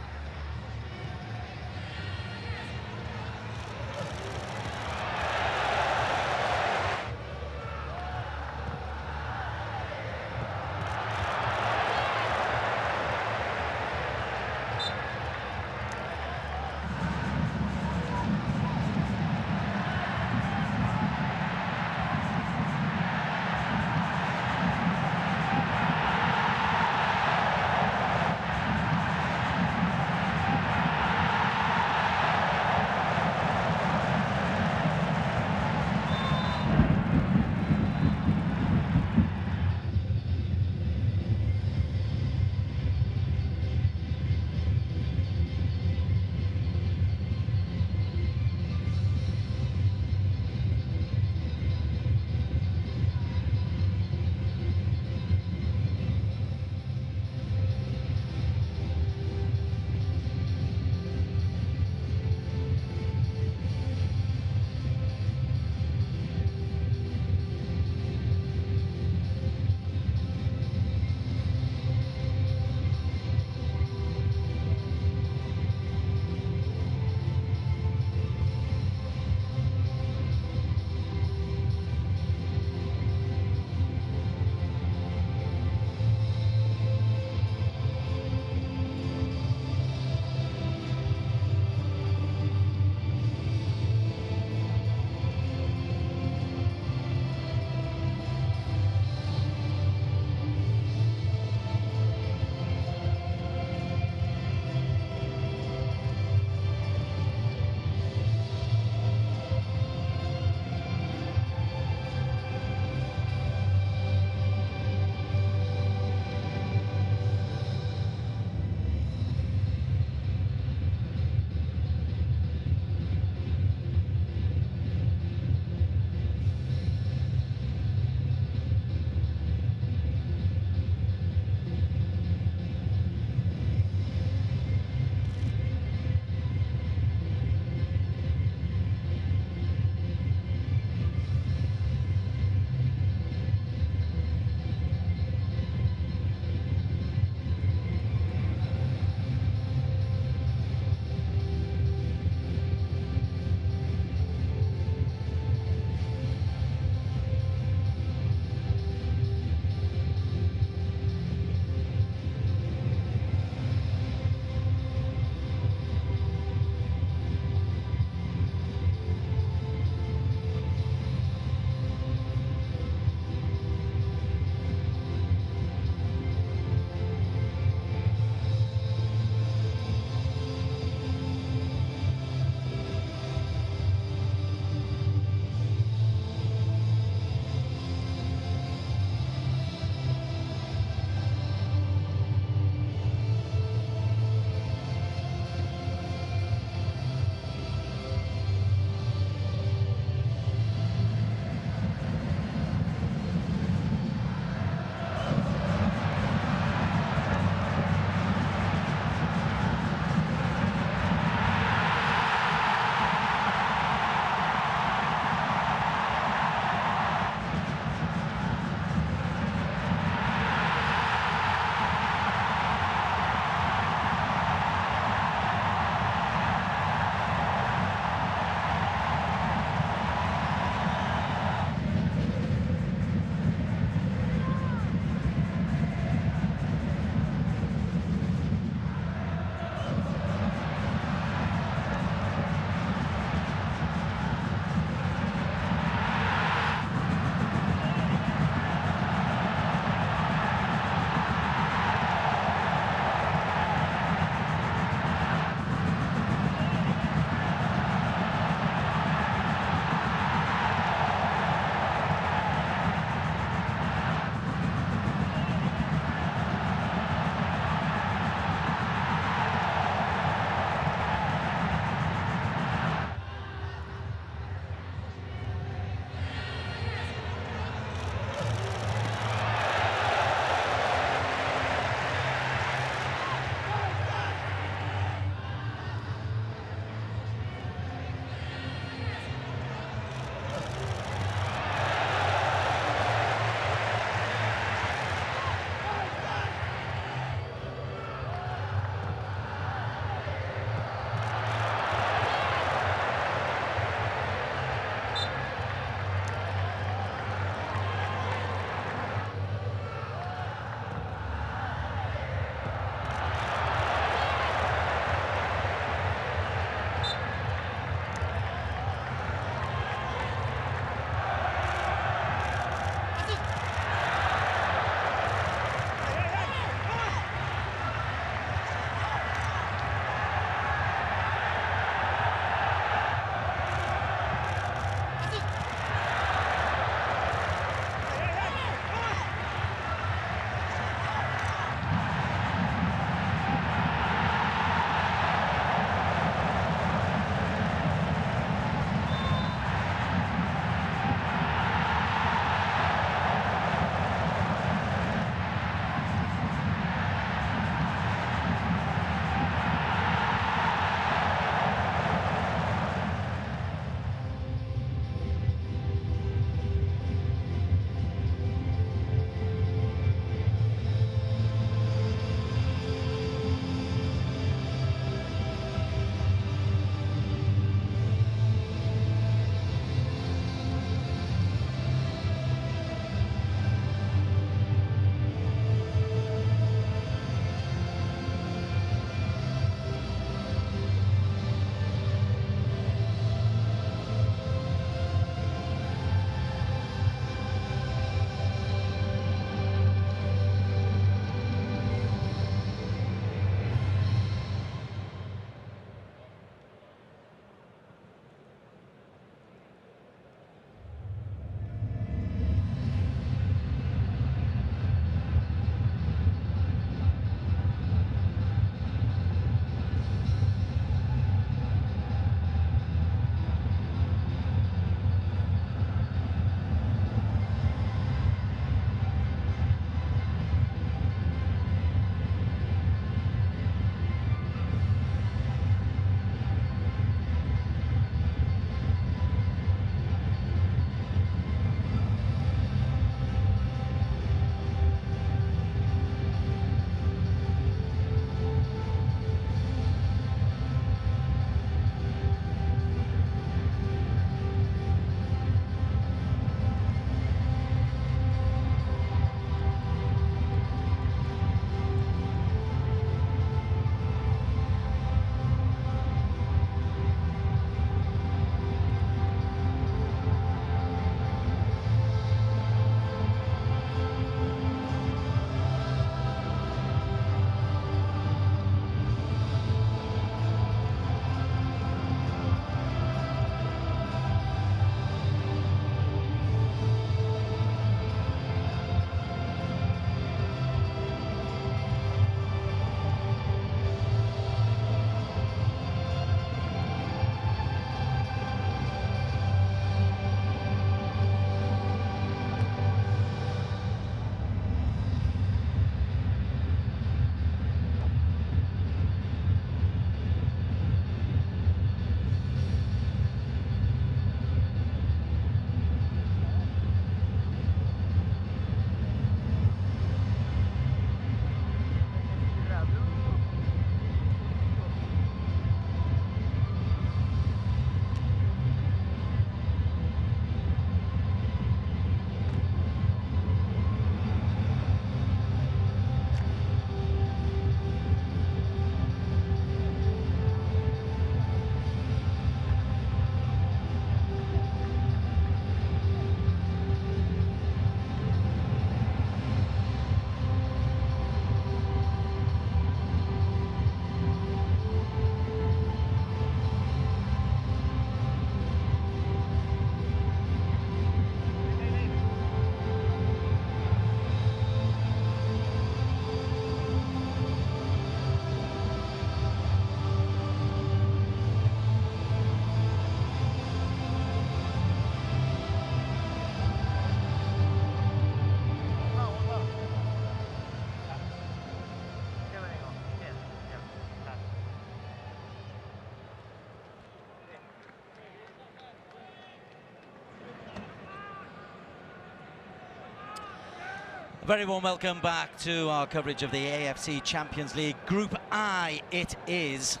A very warm welcome back to our coverage of the AFC Champions League Group I. It is,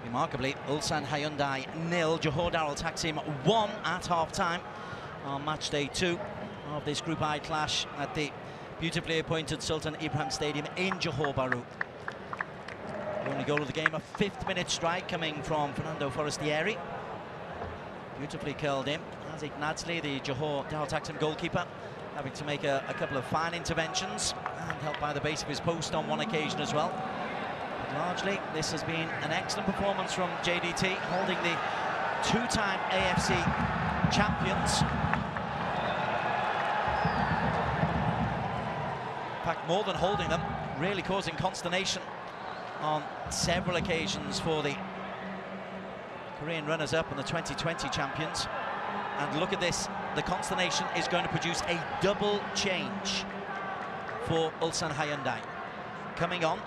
remarkably, Ulsan Hyundai 0, Johor Darul Taksim 1 at half-time on match day 2 of this Group I clash at the beautifully appointed Sultan Ibrahim Stadium in Johor Darul. The only goal of the game, a 5th-minute strike coming from Fernando Forestieri. Beautifully curled in. Hazik Nadzli, the Johor Darul Taksim goalkeeper, having to make a couple of fine interventions and helped by the base of his post on one occasion as well. But largely, this has been an excellent performance from JDT, holding the 2-time AFC champions. In fact, more than holding them, really causing consternation on several occasions for the Korean runners-up and the 2020 champions. And look at this, the consternation is going to produce a double change for Ulsan Hyundai. Coming on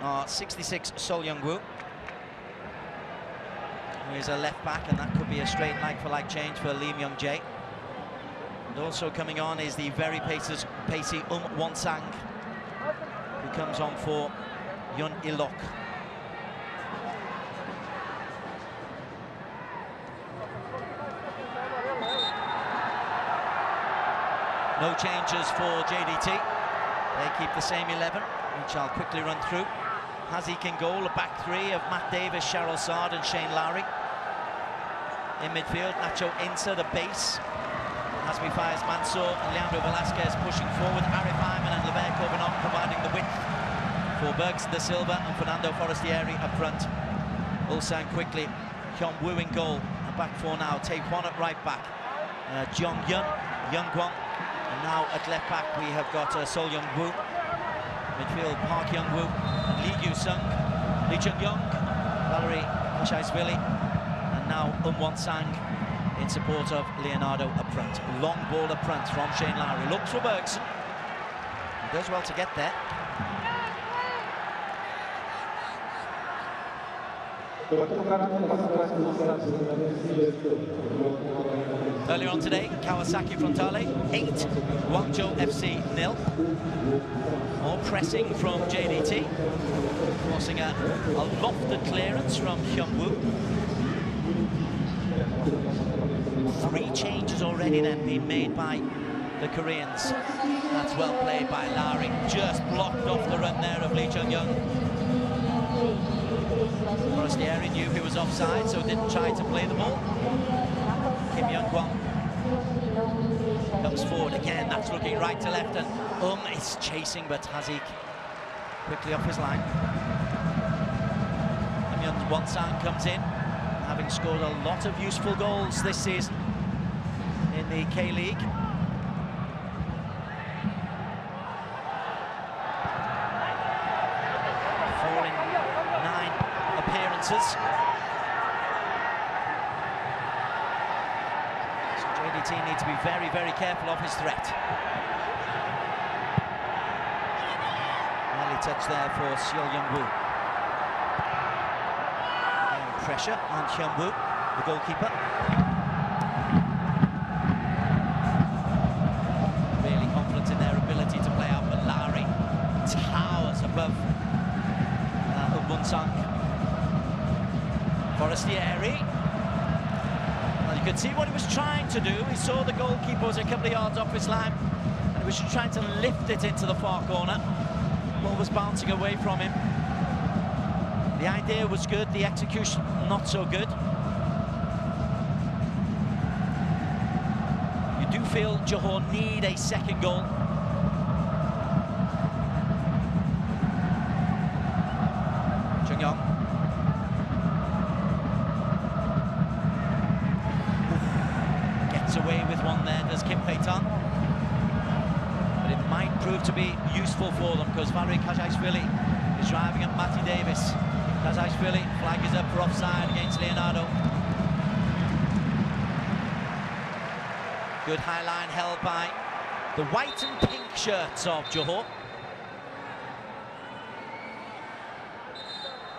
are 66 Sol Young-woo, who is a left back, and that could be a straight like-for-like change for Lee Myung-jae. And also coming on is the very pacey Won-sang, who comes on for Yun Il-ok. No changes for JDT. They keep the same 11, which I'll quickly run through. Hazik in goal, a back three of Matt Davis, Cheryl Sard and Shane Lowry. In midfield, Nacho Insa, the base. Hasmi fires Mansour and Leandro Velasquez pushing forward. Arif Ayman and Levert Corbenon providing the width for Bergson da Silva and Fernando Forestieri up front. Ulsan quickly. Hyun Woo in goal. And back four now. Tae Hwan at right back. Jong Yun, Young Gwon. And now at left back we have got Sol Young-woo. Midfield, Park Young-woo and Lee Gyu-sung, Lee Chung-young, Valerie Kashaishvili, and now Won-sang in support of Leonardo up front. Long ball up front from Shane Lowry. Looks for Bergson. He does well to get there. Earlier on today, Kawasaki Frontale 8, Guangzhou FC 0. More pressing from JDT, forcing a lofted clearance from Hyun Woo. 3 changes already then being made by the Koreans. That's well played by Lowry, just blocked off the run there of Lee Chung-young. Forestieri knew he was offside, so didn't try to play the ball. Kim Young-kwon comes forward again, that's looking right to left, and is chasing, but Hazik quickly off his line. Kim Won-sang comes in, having scored a lot of useful goals this season in the K-League. So JDT need to be very, very careful of his threat. Early touch there for Sol Young-woo. Pressure on Hyun Woo, the goalkeeper. Really confident in their ability to play out, but Lowry towers above Won-sang. Forestieri. Well, you could see what he was trying to do. He saw the goalkeeper was a couple of yards off his line, and he was trying to lift it into the far corner. Ball was bouncing away from him. The idea was good, the execution not so good. You do feel Johor need a second goal. Chung-young. Away with one there, does Kim Hye-tan. But it might prove to be useful for them because Valerie Kashaishvili is driving at Matty Davis. Kashaishvili, flag is up for offside against Leonardo. Good high line held by the white and pink shirts of Johor.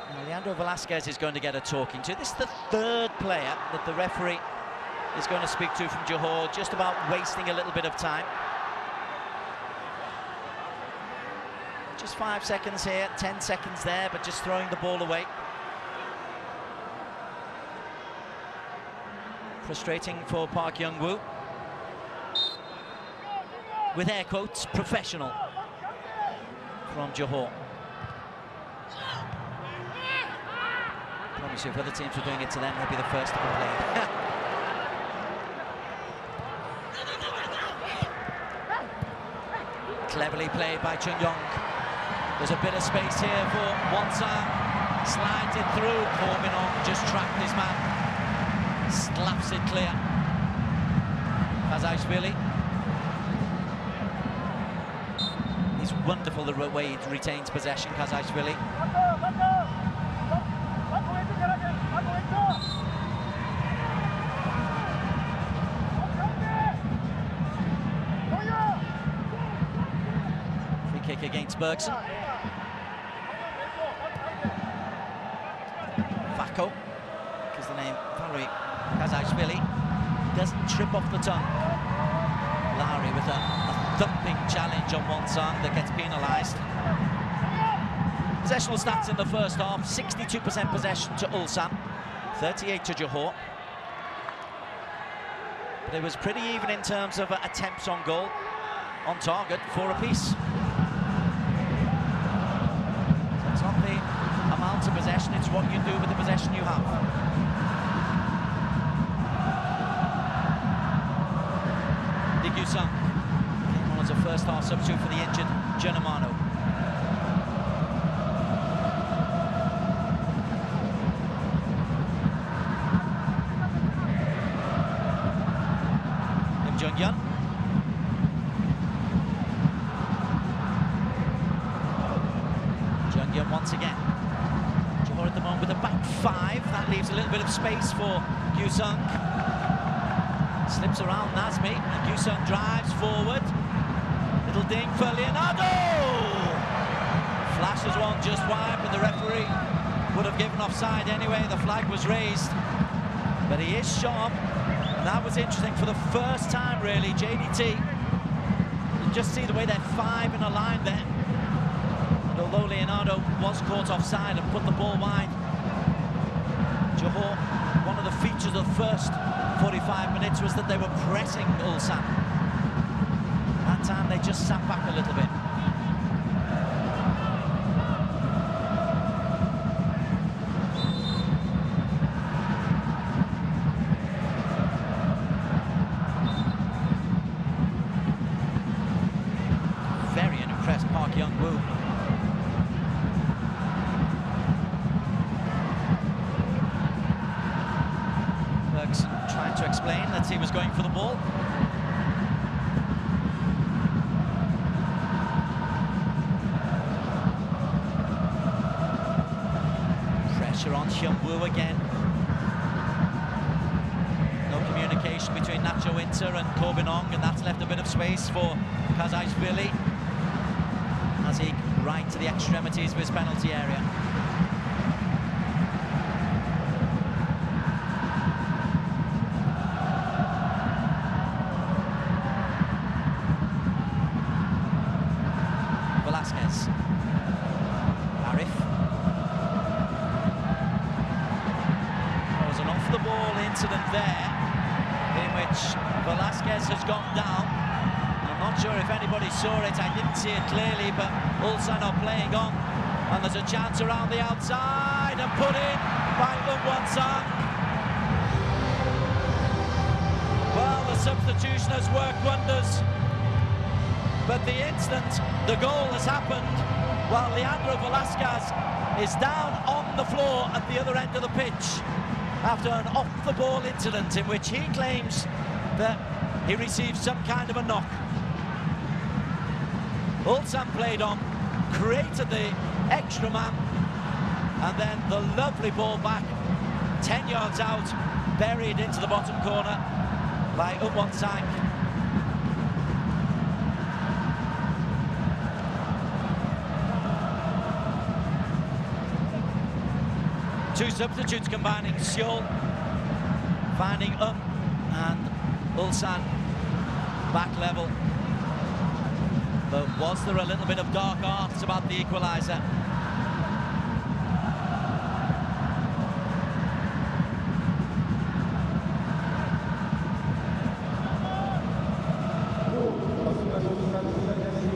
Now, Leandro Velasquez is going to get a talking to. This is the 3rd player that the referee is going to speak to from Johor, just about wasting a little bit of time. Just 5 seconds here, 10 seconds there, but just throwing the ball away. Frustrating for Park Young-woo. With air quotes, professional from Johor. I promise you, if other teams were doing it to them, they'd be the first to complain. Cleverly played by Chung Yong. There's a bit of space here for Wonsang. Slides it through. Korbinong just trapped his man. Slaps it clear. Kazajvili. He's wonderful the way he retains possession, Kazajvili. Free kick against Bergson. Fako is the name. Valery Kazajvili doesn't trip off the tongue. Lowry with a thumping challenge on Wonsang that gets penalised. Possessional stats in the first half: 62% possession to Ulsan, 38 to Johor. But it was pretty even in terms of attempts on goal, on target, 4 apiece. So it's not the amount of possession, it's what you do with the possession you have. Bergson came on as a first-half substitute for the injured Gianamano. Kim Jung-yeon. Jung-yeon once again. Johor at the moment with a back 5. That leaves a little bit of space for Gyu-sung. Slips around Nazmi, and Gyu-sung drives forward. Little ding for Leonardo! Flashes one just wide, but the referee would have given offside anyway. The flag was raised, but he is sharp, and that was interesting for the first time, really. JDT, you just see the way they're 5 in a line there. And although Leonardo was caught offside and put the ball wide, Johor, one of the features of the first 45 minutes was that they were pressing Ulsan. That time they just sat back a little bit. Very unimpressed Park Young-woo. Bergson trying to explain that he was going for the ball. Pressure on Hyung-woo again. No communication between Nacho Winter and Korbinong, and that's left a bit of space for Kazajvili as he right to the extremities of his penalty area. Arif. There was an off-the-ball incident there in which Velasquez has gone down. I'm not sure if anybody saw it, I didn't see it clearly, but Ulsan are playing on, and there's a chance around the outside and put in by Wonsang. Well, the substitution has worked wonders. But the instant the goal has happened, while Leandro Velasquez is down on the floor at the other end of the pitch after an off-the-ball incident in which he claims that he received some kind of a knock. Ulsan played on, created the extra man, and then the lovely ball back, 10 yards out, buried into the bottom corner by Wonsang. Two substitutes combining, Seoul finding and Ulsan back level. But was there a little bit of dark arts about the equaliser?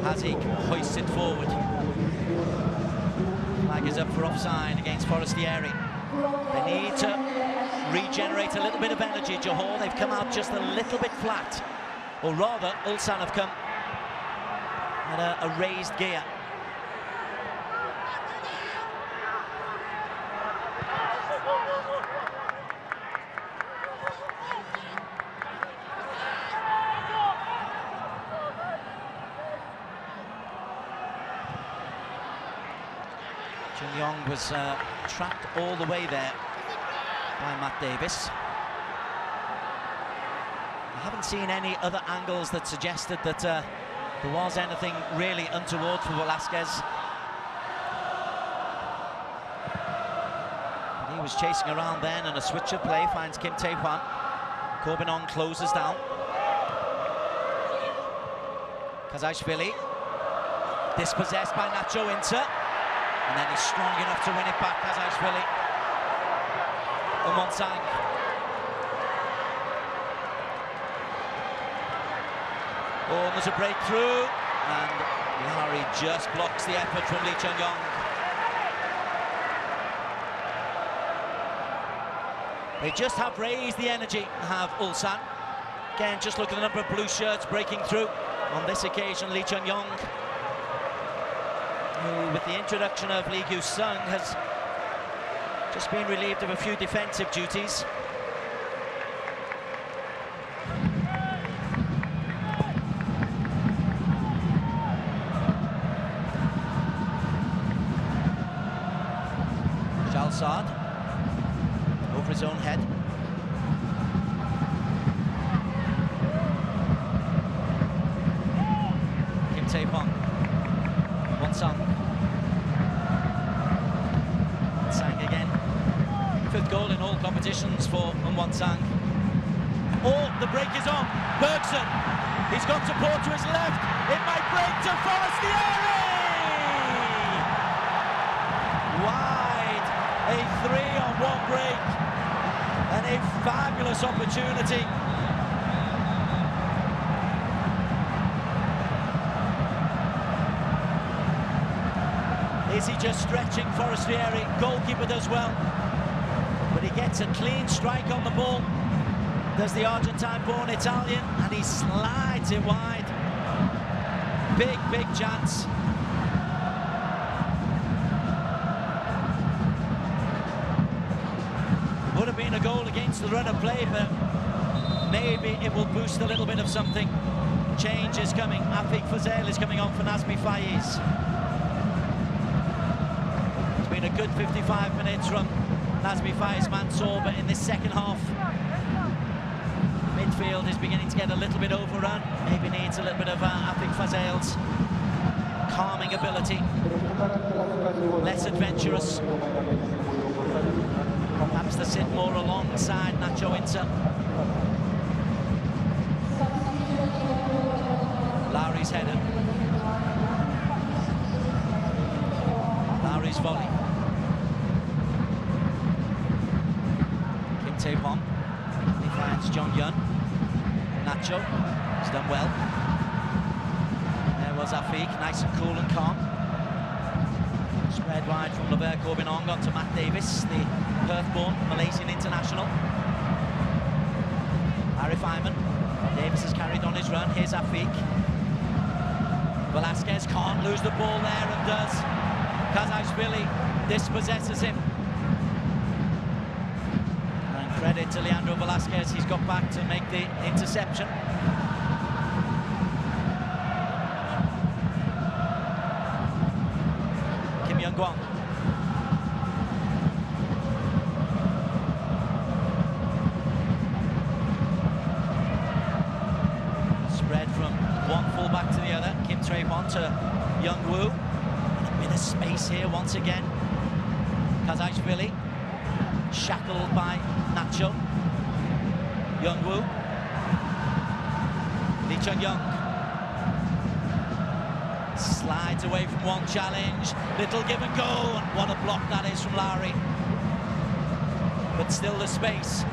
Hazik hoisted forward. Flag is up for offside against Forestieri. They need to regenerate a little bit of energy, Johor. They've come out just a little bit flat. Or rather, Ulsan have come at a raised gear. Young was trapped all the way there by Matt Davis. I haven't seen any other angles that suggested that there was anything really untoward for Velasquez. But he was chasing around then, and a switch of play finds Kim Tae-hwan. Corbinon closes down. Kazajshvili dispossessed by Nacho Inter. And then he's strong enough to win it back, Kazajshvili. Umwon-sang. Oh, and there's a breakthrough. And Lowry just blocks the effort from Lee Chun-yong. They just have raised the energy, have Ulsan. Again, just look at the number of blue shirts breaking through. On this occasion, Lee Chun-yong, who, with the introduction of Lee Gyu-sung, has just been relieved of a few defensive duties. Jalsad over his own head. Kim Tae-hwan. Sang again. Fifth goal in all competitions for Umwon-sang. Oh, the break is on. Bergson. He's got support to his left. It might break to Forestieri. Wide. A 3-on-1 break. And a fabulous opportunity. Is he just stretching Forestieri? Goalkeeper does well. But he gets a clean strike on the ball. Does the Argentine-born Italian, and he slides it wide. Big, big chance. Would have been a goal against the run of play, but maybe it will boost a little bit of something. Change is coming. Afik Fazel is coming on for Nazmi Faiz. Been a good 55 minutes from Nazmi Faiz Mansour, but in this second half, midfield is beginning to get a little bit overrun. Maybe needs a little bit of Afik Fazel's calming ability. Less adventurous. Perhaps to sit more alongside Nacho Inter. Lowry's header. Lowry's volley. Kim Tae-hwan. He finds John Yun. Nacho. He's done well. There was Afik, nice and cool and calm. Spread wide from Levert Corbinon onto Matt Davis, the Perth-born Malaysian international. Arif Ayman. Davis has carried on his run. Here's Afik. Velasquez can't lose the ball there and does. Kazajshvili dispossesses him. And credit to Leandro Velasquez, he's got back to make the interception. Kim Young-gwon. Spread from one full-back to the other. Kim Tae-hwan to Young-woo. And a bit of space here once again. Kazajshvili shackled by Nacho. Young-woo. Lee Chun-yong. Slides away from one challenge. Little give and go. And what a block that is from Lowry. But still the space.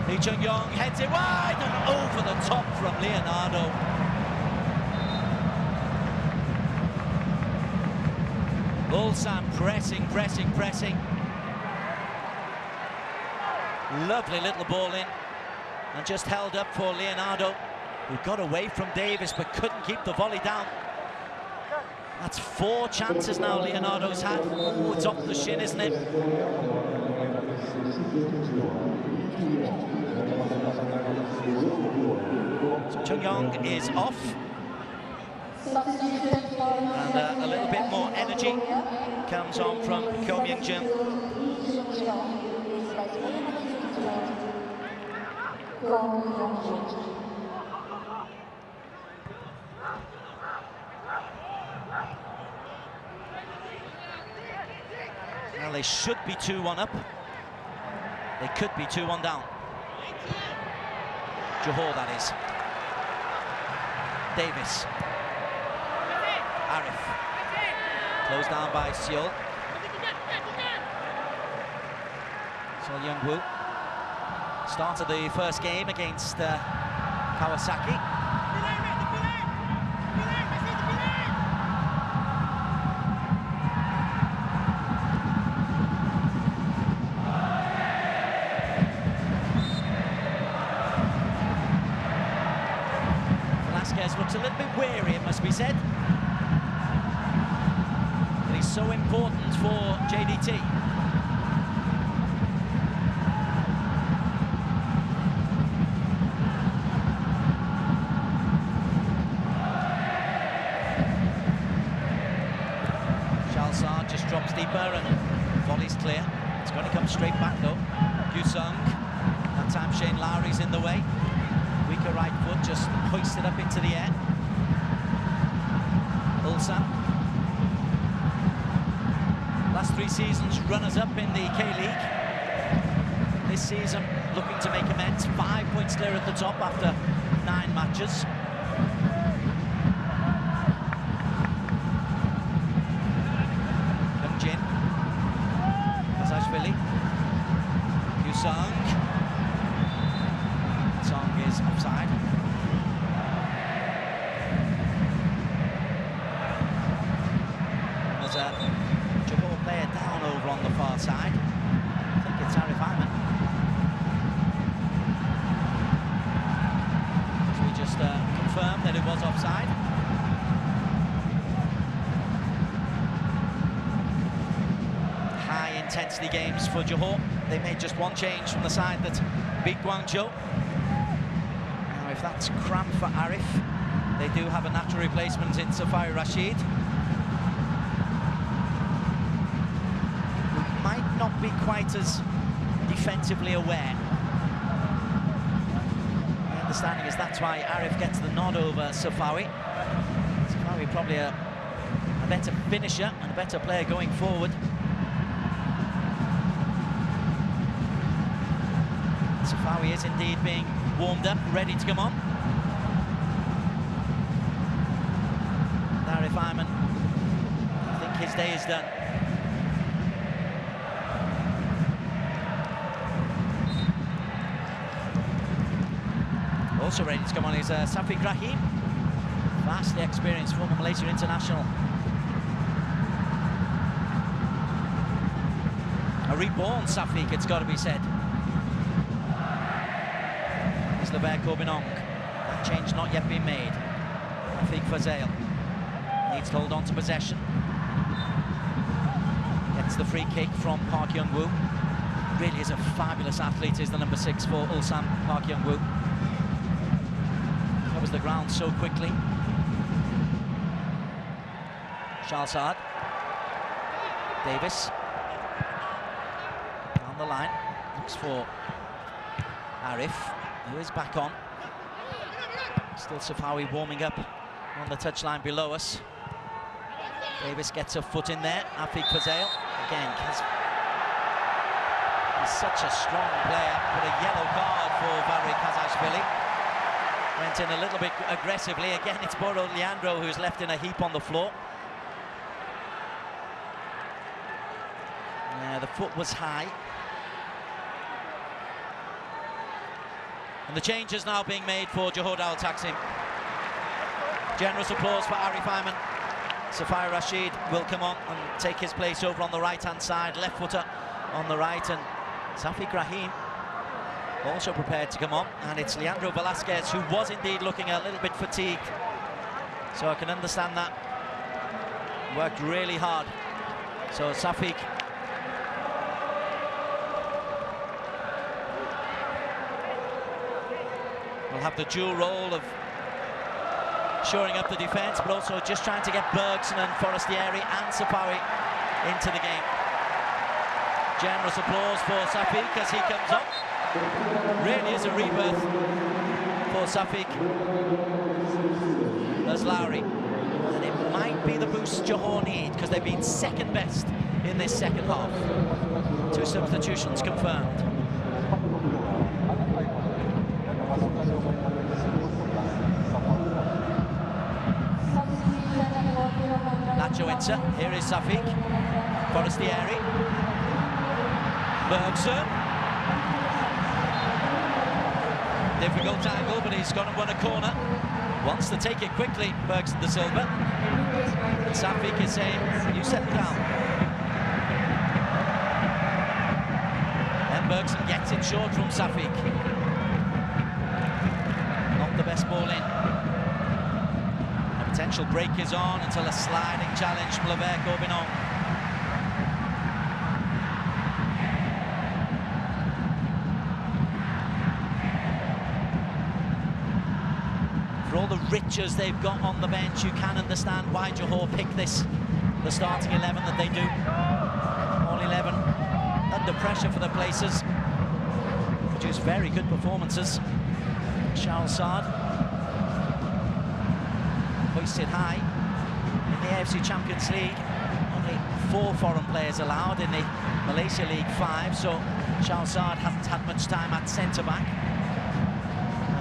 Lee Chung-yong heads it wide and over the top from Leonardo. Ulsan pressing. Lovely little ball in and just held up for Leonardo, who got away from Davis but couldn't keep the volley down. That's 4 chances now Leonardo's had. Oh, it's off the shin, isn't it? So Chung-yong is off. And a little bit more energy comes on from Ko Myung-jung. Well, they should be 2-1 up. They could be 2-1 down. Johor, that is. Davis. Arif. Closed down by Seol. So Young-woo started the first game against Kawasaki. Velasquez looks a little bit weary, it must be said. But he's so important for JDT. Just drops deeper and volley's clear. It's going to come straight back though. Gyu-sung. That time Shane Lowry's in the way. Weaker right foot, just hoisted up into the air. Ulsan. Last 3 seasons runners-up in the K-League. This season looking to make amends. 5 points clear at the top after 9 matches. Gyu-sung. Song is offside. There's a Johor player down over on the far side. I think it's Arif Ayman. So we just confirmed that it was offside. High-intensity games for Johor. They made just 1 change from the side that beat Guangzhou. Now, if that's cramped for Arif, they do have a natural replacement in Safari Rashid, who might not be quite as defensively aware. My understanding is that's why Arif gets the nod over Safawi. Safawi probably a better finisher and a better player going forward. Safawi is indeed being warmed up, ready to come on. Arif Ayman, I think his day is done. Also ready to come on is Safiq Rahim, vastly experienced former Malaysia international. A reborn Safiq, it's got to be said. Lever Corbinong. That change not yet been made. Rafiq Fazail needs to hold on to possession. Gets the free kick from Park Young-woo. Really is a fabulous athlete, is the number 6 for Ulsan, Park Young-woo. Covers the ground so quickly. Shalsad. Davis. Down the line. Looks for Arif, who is back on. Still Safawi warming up on the touchline below us. Davis gets a foot in there. Rafiq Fazail again. He's such a strong player, but a yellow card for Valery Kazashvili. Went in a little bit aggressively. Again, it's Boro Leandro who's left in a heap on the floor. Yeah, the foot was high. And the change is now being made for Johor Darul Taksim. Generous applause for Arif Ayman. Safai Rashid will come on and take his place over on the right-hand side. Left footer on the right, and Safiq Rahim also prepared to come on. And it's Leandro Velasquez, who was indeed looking a little bit fatigued. So I can understand that. Worked really hard. So Safiq will have the dual role of shoring up the defence, but also just trying to get Bergson and Forestieri and Safawi into the game. Generous applause for Safiq as he comes up. Really is a rebirth for Safiq as Lowry. And it might be the boost Johor need, because they've been second best in this second half. 2 substitutions confirmed. Nacho Inter, here is Safiq, Forestieri, Bergson. Difficult angle, but he's going to run a corner. Wants to take it quickly, Bergson de Silva. And Safiq is saying, you settle down. And Bergson gets it short from Safiq. Not the best ball in. Potential break is on until a sliding challenge from Levert Corbinon. For all the riches they've got on the bench, you can understand why Johor picked this, the starting 11 that they do. All 11 under pressure for their places. Produce very good performances. Charles Sard hoisted high. In the AFC Champions League, only 4 foreign players allowed. In the Malaysia League, 5, so Charles Sard hasn't had much time at centre-back.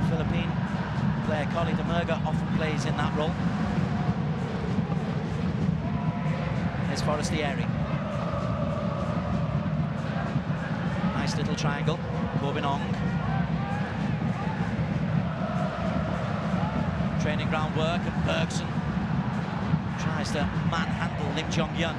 Philippine player Collie de Murga often plays in that role. Here's Forestieri. Nice little triangle. Corbinon. Training ground work, and Bergson tries to manhandle Lim Jong-yun.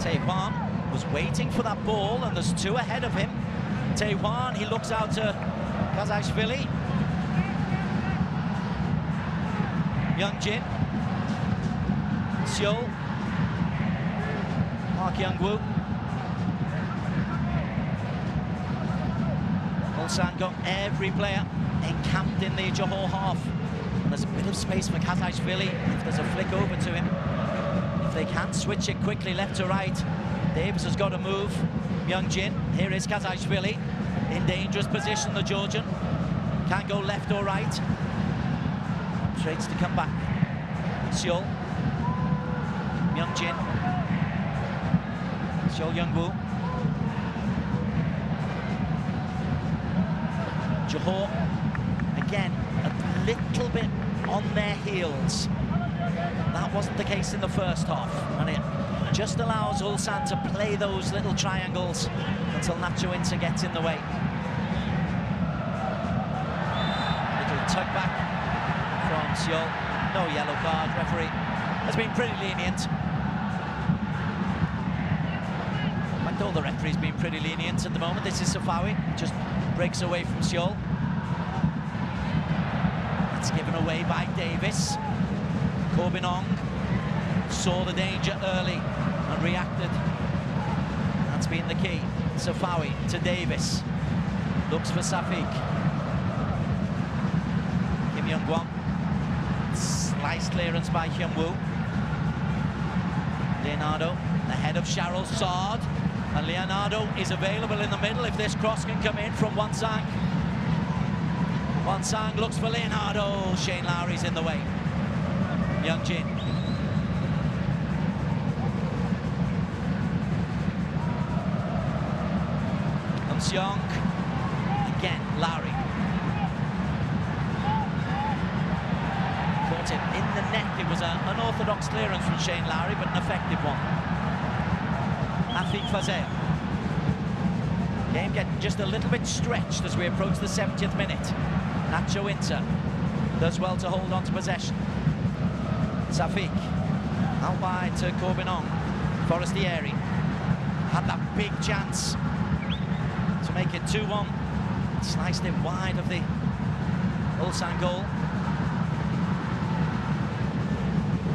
Taewan was waiting for that ball, and there's 2 ahead of him. Taewan, he looks out to Kazajishvili. Youngjin. Seoul. Park Young-woo. Ulsan got every player encamped in the Johor half. And there's a bit of space for Kazajishvili if there's a flick over to him. If they can switch it quickly left to right. Davis has got to move. Youngjin. Here is Kazajishvili. In dangerous position, the Georgian. Can't go left or right. Trades to come back. Seoul. Youngjin. Seoul Young-woo. Johor, again, a little bit on their heels. That wasn't the case in the first half, and it just allows Ulsan to play those little triangles until Nacho Inter gets in the way. Little tug back from Seoul. No yellow card. Referee has been pretty lenient. In fact, all the referees been pretty lenient at the moment. This is Safawi, just breaks away from Seoul. It's given away by Davis. Corbinon saw the danger early and reacted. That's been the key. Safawi to Davis. Looks for Safiq. Kim Young-won. Slice clearance by Hyun-woo. Leonardo, the head of Charles Sard. And Leonardo is available in the middle if this cross can come in from Wansang. Wansang looks for Leonardo. Shane Lowry's in the way. Young Jin. Seong. Again, Lowry. Caught him in the neck. It was an unorthodox clearance from Shane Lowry, but an effective one. Afik Fazea. Game getting just a little bit stretched as we approach the 70th minute. Nacho Inter does well to hold on to possession. Safik. Out wide to Corbinong. Forestieri. Had that big chance to make it 2-1. Sliced it wide of the Ulsan goal.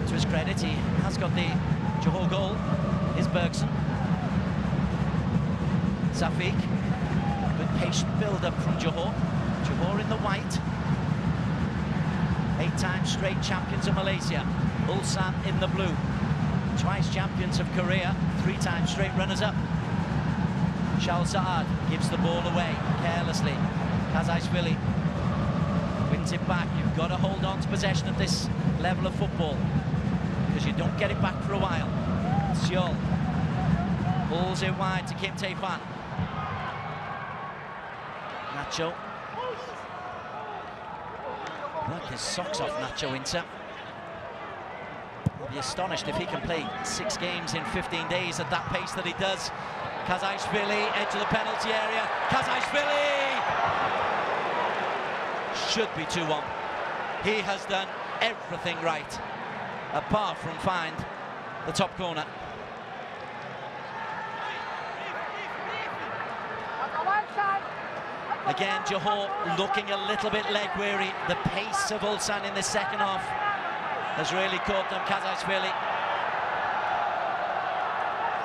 To his credit, he has got the Johor goal. Is Bergson. Safik. Good patient build-up from Johor. Johor in the white. 8 times straight champions of Malaysia. Ulsan in the blue. Twice champions of Korea. 3 times straight runners-up. Shal Saad gives the ball away carelessly. Kazaishvili wins it back. You've got to hold on to possession at this level of football because you don't get it back for a while. Seol pulls it wide to Kim Tae-hwan. Nacho. Knock his socks off, Nacho Inter. I'll be astonished if he can play 6 games in 15 days at that pace that he does. Kazaishvili, edge of the penalty area. Kazaishvili! Should be 2-1. He has done everything right, apart from find the top corner. Again, Johor looking a little bit leg-weary. The pace of Ulsan in the second half has really caught them. Kazaishvili.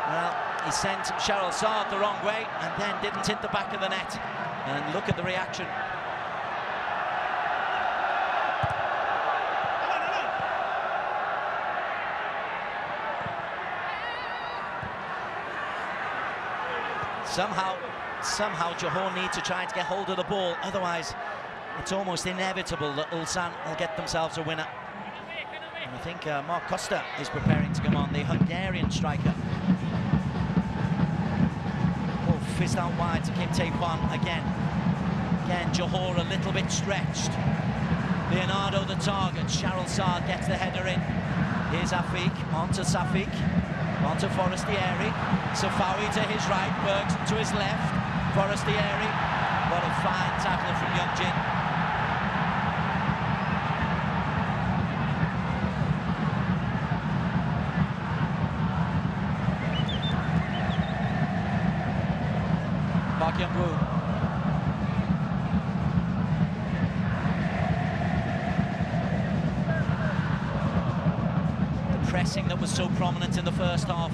Well, he sent Cheryl Saad the wrong way and then didn't hit the back of the net. And look at the reaction. Somehow Johor need to try to get hold of the ball. Otherwise, it's almost inevitable that Ulsan will get themselves a winner. And I think Mark Costa is preparing to come on, the Hungarian striker. Fizzed out wide to Kim Tae-hwan again. Again, Johor a little bit stretched. Leonardo the target. Cheryl Saad gets the header in. Here's Afik, onto Safik, onto Forestieri. Safawi to his right, Bergson to his left. Forestieri. What a fine tackle from Young Jin. Young-woo. The pressing that was so prominent in the first half,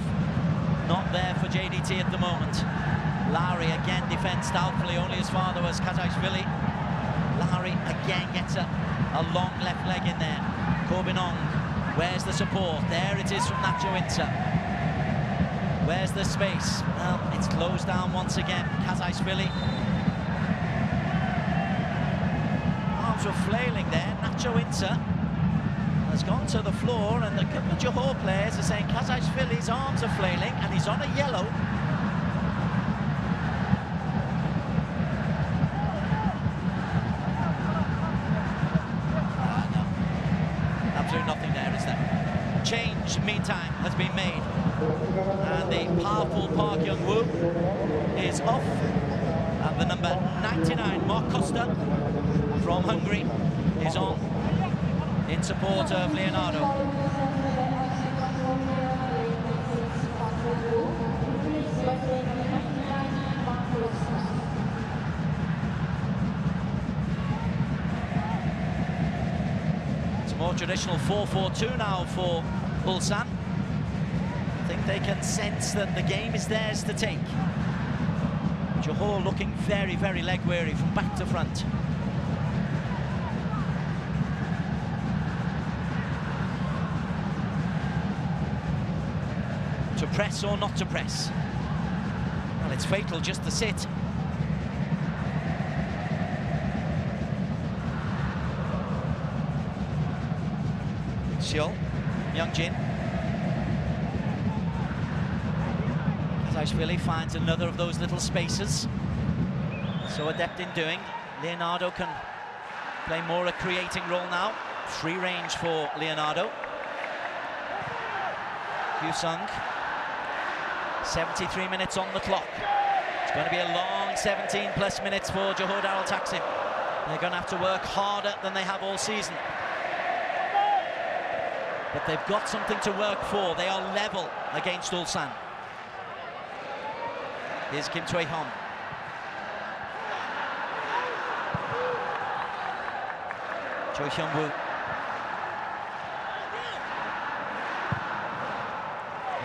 not there for JDT at the moment. Lowry again defends doubtfully, only as far as Kazaishvili. Lowry again gets a long left leg in there. Corbinong, where's the support? There it is from Nacho Inter. Where's the space? Well, it's closed down once again. Kazaishvili. Arms were flailing there. Nacho Inter has gone to the floor, and the Johor players are saying Kazaishvili's arms are flailing, and he's on a yellow. No. Absolutely nothing there, is there? Change, meantime, has been made. And the powerful Park Young-woo is off. And the number 99, Mark Costa, from Hungary, is on in support of Leonardo. It's a more traditional 4-4-2 now for Ulsan. I think they can sense that the game is theirs to take. Johor looking very, very leg-weary from back to front. To press or not to press? Well, it's fatal just to sit. Seol, Myungjin. Kazashvili finds another of those little spaces. So adept in doing. Leonardo can play more a creating role now. Free range for Leonardo. Hyusung. 73 minutes on the clock. It's going to be a long 17 plus minutes for Johor Darul Taksim. They're going to have to work harder than they have all season. But they've got something to work for. They are level against Ulsan. Here's Kim Choi-hom. Choi Hyung-woo.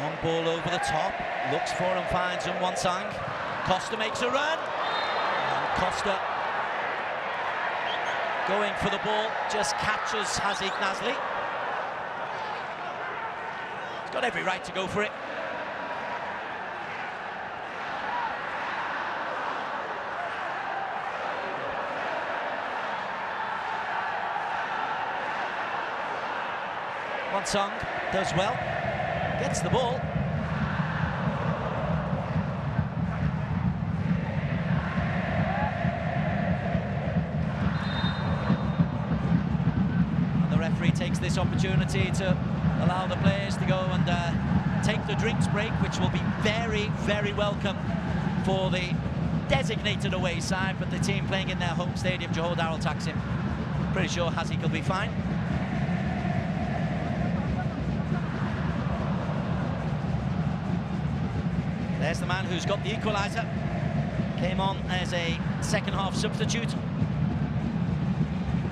Long ball over the top. Looks for and finds Won-sang. Costa makes a run. And Costa going for the ball. Just catches Hazik Nazli. He's got every right to go for it. Won-sang does well, gets the ball. And the referee takes this opportunity to allow the players to go and take the drinks break, which will be very, very welcome for the designated away side, but the team playing in their home stadium, Johor Darul Taksim. Pretty sure Hazik will be fine. There's the man who's got the equaliser. Came on as a second-half substitute.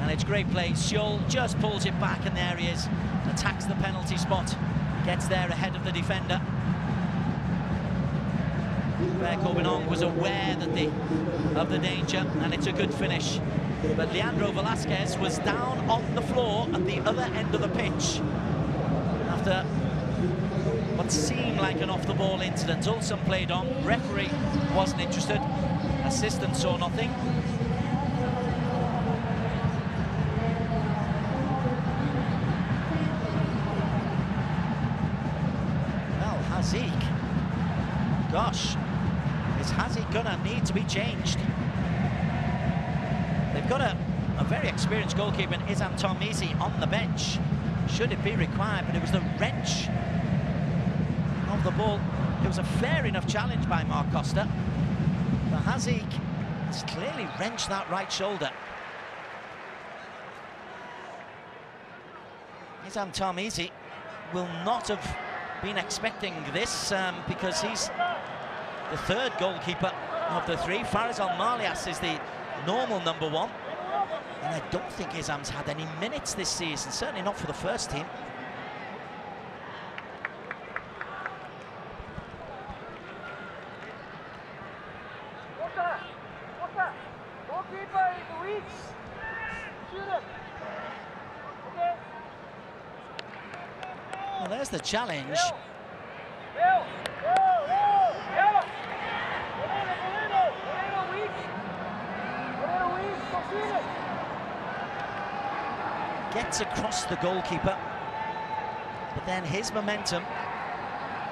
And it's great play. Seol just pulls it back, and there he is. Attacks the penalty spot. Gets there ahead of the defender. Corbinong was aware that of the danger, and it's a good finish. But Leandro Velasquez was down on the floor at the other end of the pitch after what seemed like an off-the-ball incident. Ulsan played on, referee wasn't interested, assistant saw nothing. Well, Hazik, gosh, is Hazik gonna need to be changed? They've got a very experienced goalkeeper in Izam Tarmizi on the bench, should it be required, but it was the wrench of the ball. It was a fair enough challenge by Mark Costa, but Hazik has clearly wrenched that right shoulder. Izam Tarmizi will not have been expecting this because he's the third goalkeeper of the three. Faraz Al-Malias is the normal number one, and I don't think Izam's had any minutes this season, certainly not for the first team. Well, there's the challenge. Gets across the goalkeeper, but then his momentum,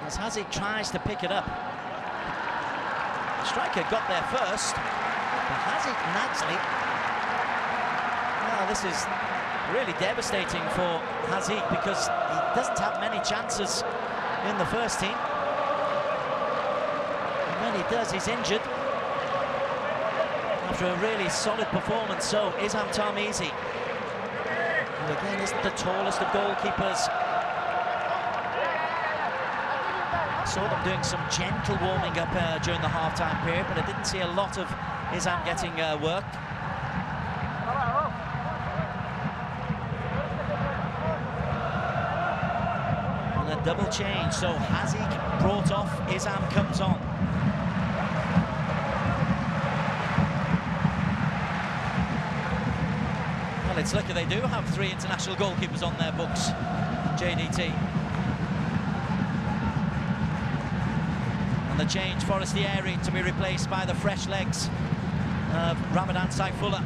as Hazik tries to pick it up. The striker got there first, but Hazik Nazli. Well, this is really devastating for Hazik because he doesn't have many chances in the first team. And when he does, he's injured after a really solid performance. So Izam Tarmizi, who again isn't the tallest of goalkeepers. Saw them doing some gentle warming up during the half-time period, but I didn't see a lot of Izam getting work. And a double change, so Hazik brought off, Izam comes on. Well, it's lucky they do have three international goalkeepers on their books, JDT. And the change, Forestieri to be replaced by the fresh legs of Ramadan Saifullah.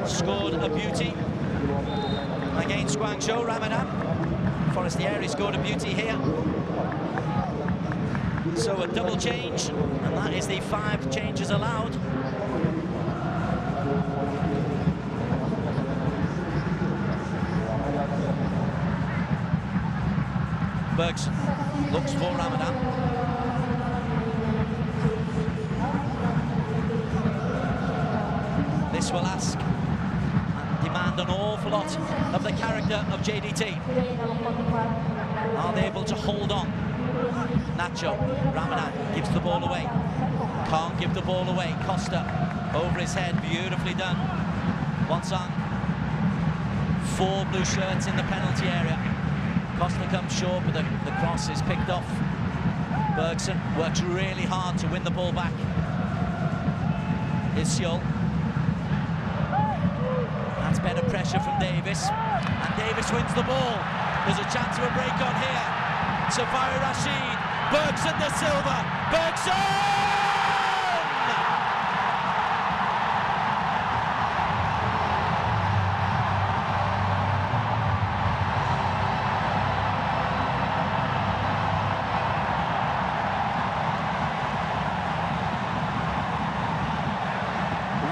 Scored a beauty against Guangzhou, Ramadan. Forestieri scored a beauty here. So a double change, and that is the 5 changes allowed. Bergson looks for Ramadan. This will ask and demand an awful lot of the character of JDT. Are they able to hold on? Nacho, Ramadan gives the ball away. Can't give the ball away. Costa over his head, beautifully done. Ulsan, 4 blue shirts in the penalty area. Costa comes short, but the cross is picked off. Bergson works really hard to win the ball back. Here's Seol. That's better pressure from Davis. And Davis wins the ball. There's a chance of a break on here. Safari Rashid. Bergson de Silva. Bergson!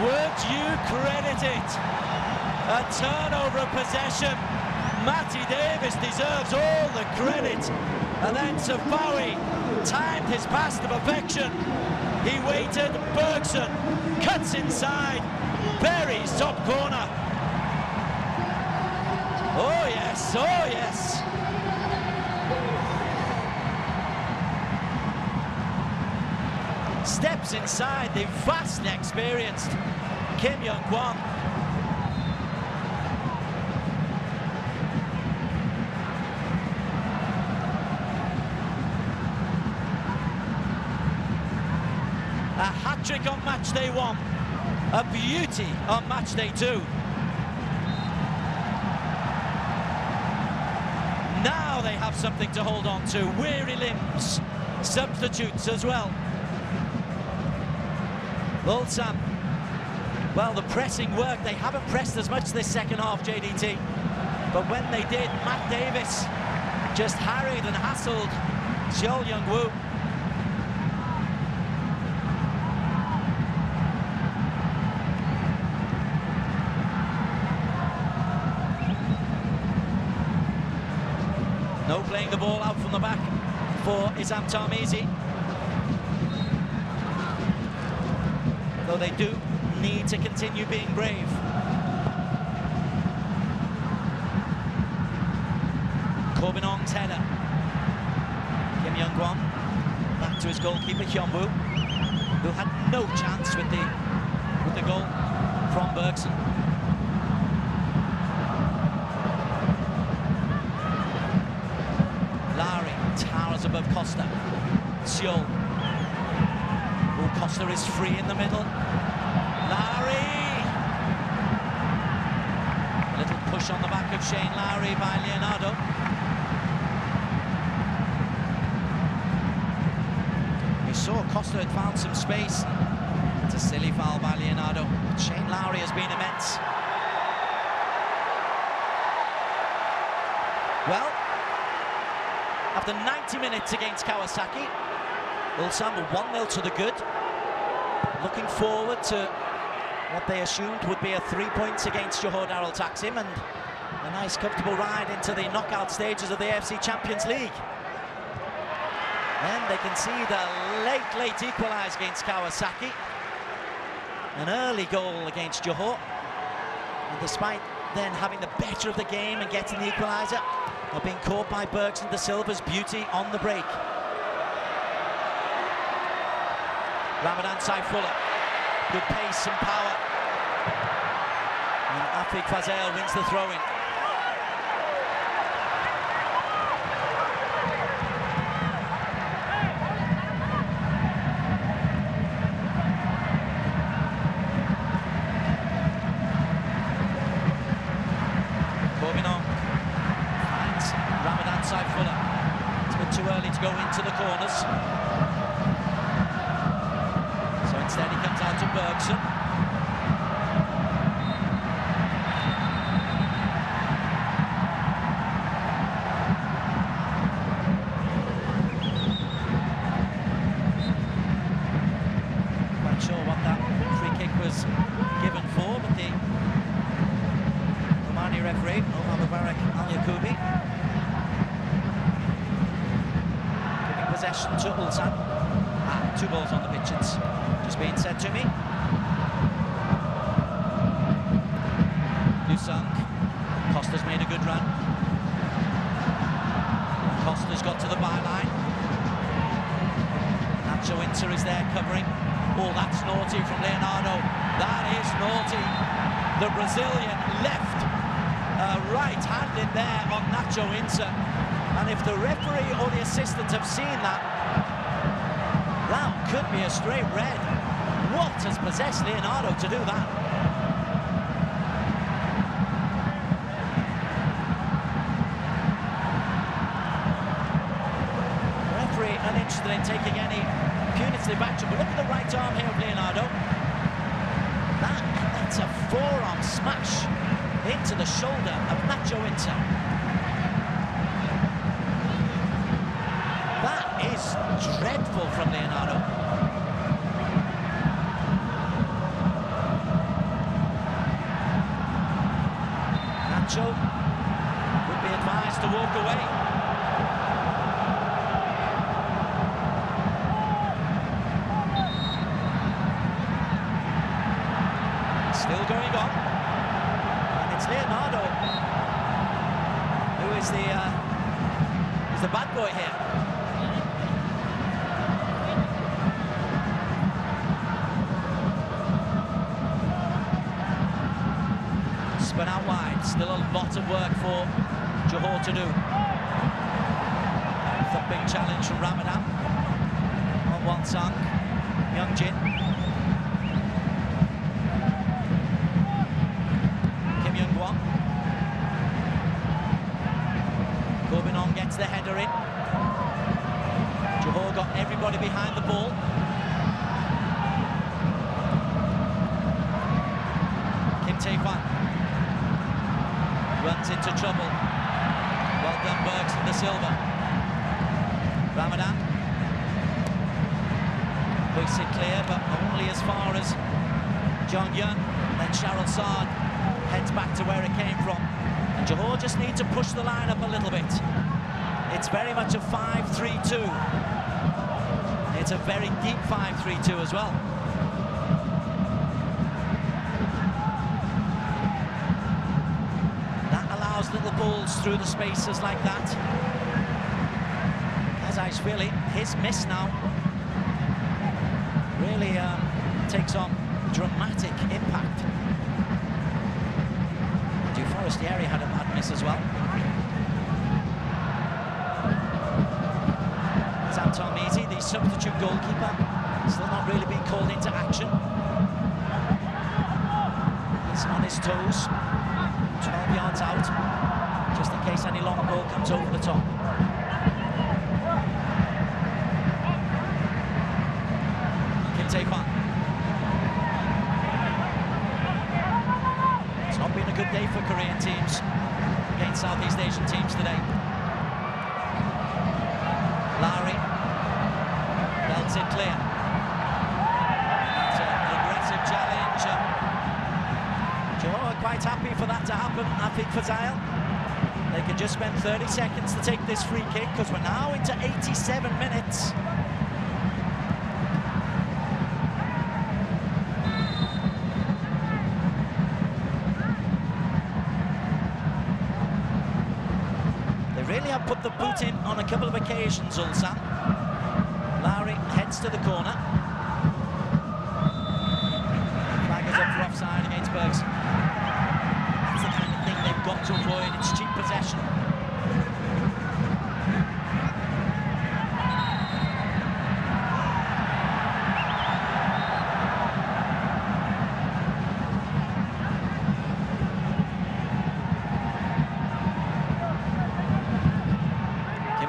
Would you credit it? A turnover of possession. Matty Davis deserves all the credit. And then Safawi timed his pass to perfection. He waited, Bergson cuts inside, buries top corner. Oh yes, oh yes. Steps inside the vastly experienced Kim Young-kwon. A hat-trick on match day 1, a beauty on match day 2. Now they have something to hold on to. Weary limbs, substitutes as well. Ulsan, well, the pressing work, they haven't pressed as much this second half, JDT. But when they did, Matt Davis just harried and hassled Seol Young-woo. No playing the ball out from the back for Isam Tarmizi. Though they do need to continue being brave. Corbinong's header. Kim Young-kwon back to his goalkeeper Hyun-woo, who had no chance with the goal from Bergson. Lowry towers above Costa. Seol. Costa is free in the middle. Lowry! A little push on the back of Shane Lowry by Leonardo. We saw Costa had found some space. It's a silly foul by Leonardo. But Shane Lowry has been immense. Well, after 90 minutes against Kawasaki, Ulsan were 1-0 to the good. Looking forward to what they assumed would be a 3 points against Johor Darul Taksim and a nice comfortable ride into the knockout stages of the AFC Champions League. Then they can see the late equaliser against Kawasaki. An early goal against Johor. And despite then having the better of the game and getting the equaliser, they're being caught by Bergson de Silva's beauty on the break. Ramadan Saifullah, good pace and power. And Afik Fazel wins the throw-in. Corbinong finds Ramadan Saifullah. too early to go into the corners. So instead he comes out to Bergson. Quite sure what that free kick was given for, but the Romani referee, Mubarak Al-Yakubi, giving possession to Ulsan. Two balls on the pitch, it's just being said to me. Ulsan, Costa's made a good run. Costa's got to the byline. Nacho Inter is there covering. Oh, that's naughty from Leonardo. That is naughty. The Brazilian left right hand in there on Nacho Inter. And if the referee or the assistant have seen that, that could be a straight red. What has possessed Leonardo to do that? The referee uninterested in taking any punitive action, but look at the right arm here of Leonardo. That's a forearm smash into the shoulder of Nacho Inter. That is dreadful from Leonardo. Nacho would be advised to walk away. Still going on, and it's Leonardo who is the bad boy here. Spun out wide, still a lot of work for Johor to do. Thumping challenge from Ramadan on one side. Youngjin. Corbinon gets the header in. Johor got everybody behind the ball. Kim Tae-Hwan runs into trouble. Well done, Bergson de Silva. Ramadan hoists it clear, but only as far as Jong Yun. Then Cheryl Sard heads back to where it came from. And Johor just need to push the line up a little bit. It's very much a 5-3-2. It's a very deep 5-3-2 as well. That allows little balls through the spaces like that. Kazaishvili, his miss now really takes on dramatic impact. Forestieri had a bad miss as well. Sam Easy, the substitute goalkeeper, still not really being called into action. He's on his toes, 12 yards out, just in case any long ball comes over the top. Kim Tae-Hwan. Been a good day for Korean teams against Southeast Asian teams today. Lowry belts it clear. That's an aggressive challenge. Johor are quite happy for that to happen, I think, for Zayal. They can just spend 30 seconds to take this free kick, because we're now into 87 minutes. Really have put the boot in on a couple of occasions, Ulsan. Lowry heads to the corner. Flag is up for offside against Bergson. That's the kind of thing they've got to avoid. It's cheap possession.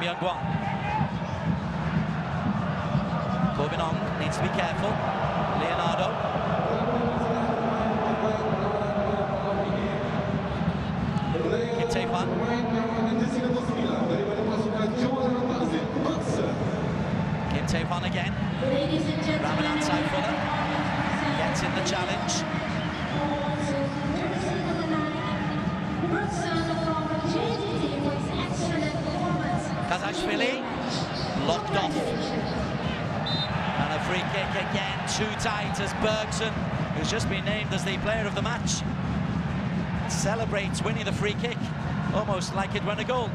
Young Guan. Corbin needs to be careful. Leonardo. Kim Tae-hwan. Kim Tae-hwan again. Ramadan Saifullah gets in the challenge. Kazashvili locked off. And a free kick again, too tight, as Bergson, who's just been named as the player of the match, celebrates winning the free kick, almost like it won a goal.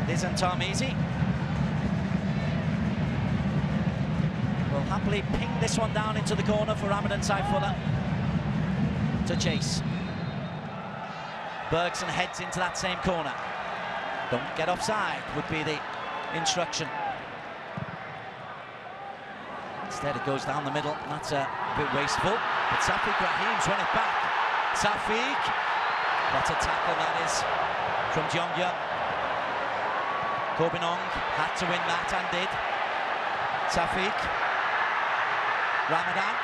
It isn't Tom Easy. Will happily ping this one down into the corner for Ramadan Saifullah to chase. Bergson heads into that same corner. Don't get offside would be the instruction. Instead it goes down the middle, and that's a bit wasteful. But Safiq Rahim's won it back. Safiq, what a tackle that is from Jeongyeon. Corbin had to win that and did. Safiq, Ramadan,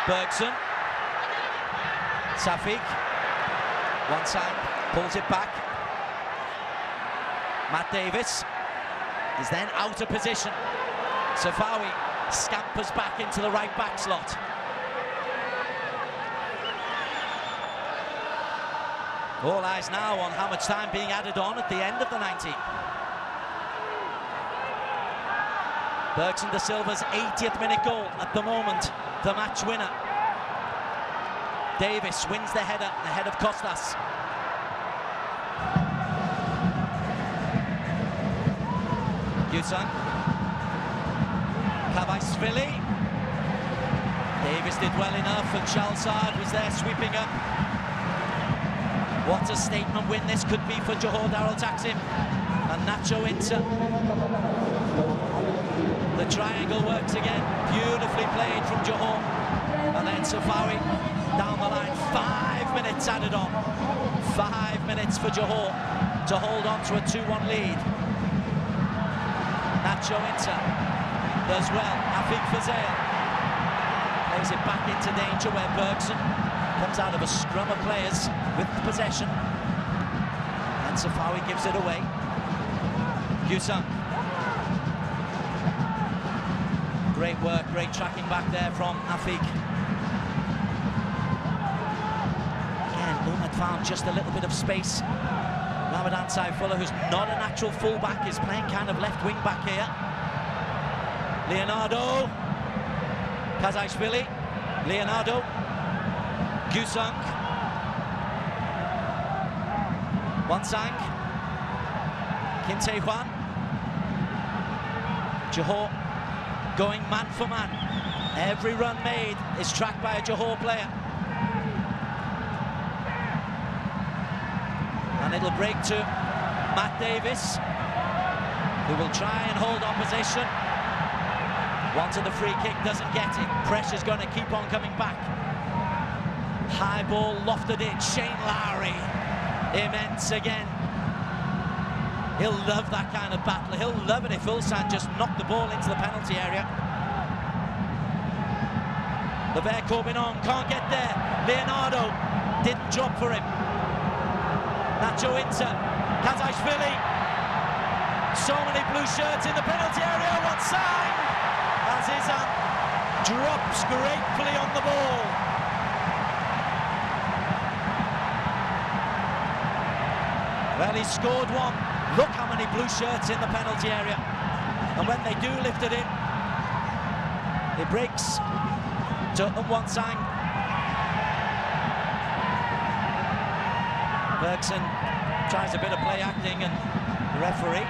Bergson, Safiq, one side, pulls it back. Matt Davis is then out of position. Safawi scampers back into the right back slot. All eyes now on how much time being added on at the end of the 90. Bergson de Silva's 80th minute goal at the moment, the match winner. Davis wins the header ahead of Kostas. Ulsan. Kavaisvili. Davis did well enough, and Shalsard was there sweeping up. What a statement win this could be for Johor Darul Taksim. And Nacho Inter. The triangle works again, beautifully played from Johor. And then Safawi down the line, 5 minutes added on. 5 minutes for Johor to hold on to a 2-1 lead. Nacho Inter does well. Afik Fazel plays it back into danger where Bergson comes out of a scrum of players with the possession. And Safawi gives it away. Ulsan. Great work, great tracking back there from Afik. Again, Umad found just a little bit of space. Ramadan Saifullah, who's not a natural fullback, is playing kind of left wing back here. Leonardo. Kazashvili. Leonardo. Gusung. Wansang. Kim Tae-hwan. Johor going man for man. Every run made is tracked by a Johor player. And it'll break to Matt Davis, who will try and hold on position. Wanted the free kick, doesn't get it. Pressure's going to keep on coming back. High ball lofted in. Shane Lowry, immense again. He'll love that kind of battle. He'll love it if Ulsan just knocked the ball into the penalty area. Lever Corbin can't get there. Leonardo didn't drop for him. Nacho Inter. Kazashvili. So many blue shirts in the penalty area. One side. Azizan drops gratefully on the ball. Well, he scored one. Look how many blue shirts in the penalty area. And when they do lift it in, it breaks to Wansang. Bergson tries a bit of play acting, and the referee.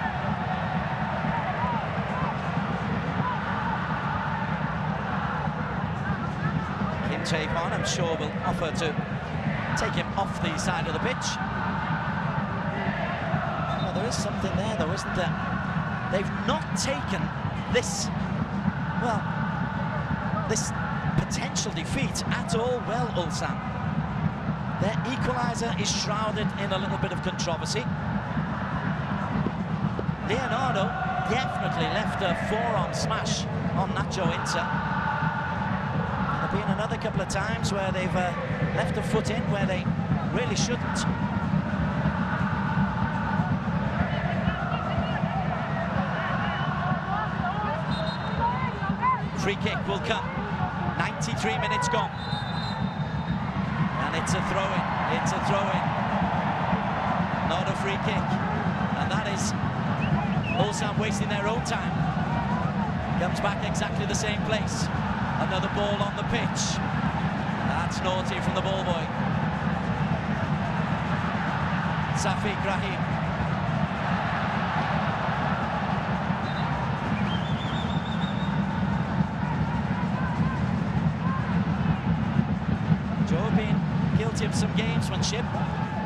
Kim Tae-hwan, I'm sure, will offer to take him off the side of the pitch. There is something there, though, isn't there? They've not taken this, well, this potential defeat at all well, Ulsan. Their equaliser is shrouded in a little bit of controversy. Leonardo definitely left a forearm smash on Nacho Inter. There have been another couple of times where they've left a foot in where they really shouldn't. Free kick will come. 93 minutes gone. And it's a throw-in. It's a throw-in. Not a free kick. And that is Ulsan wasting their own time. Comes back exactly the same place. Another ball on the pitch. That's naughty from the ball boy. Safiq Rahim. Johor been guilty of some gamesmanship,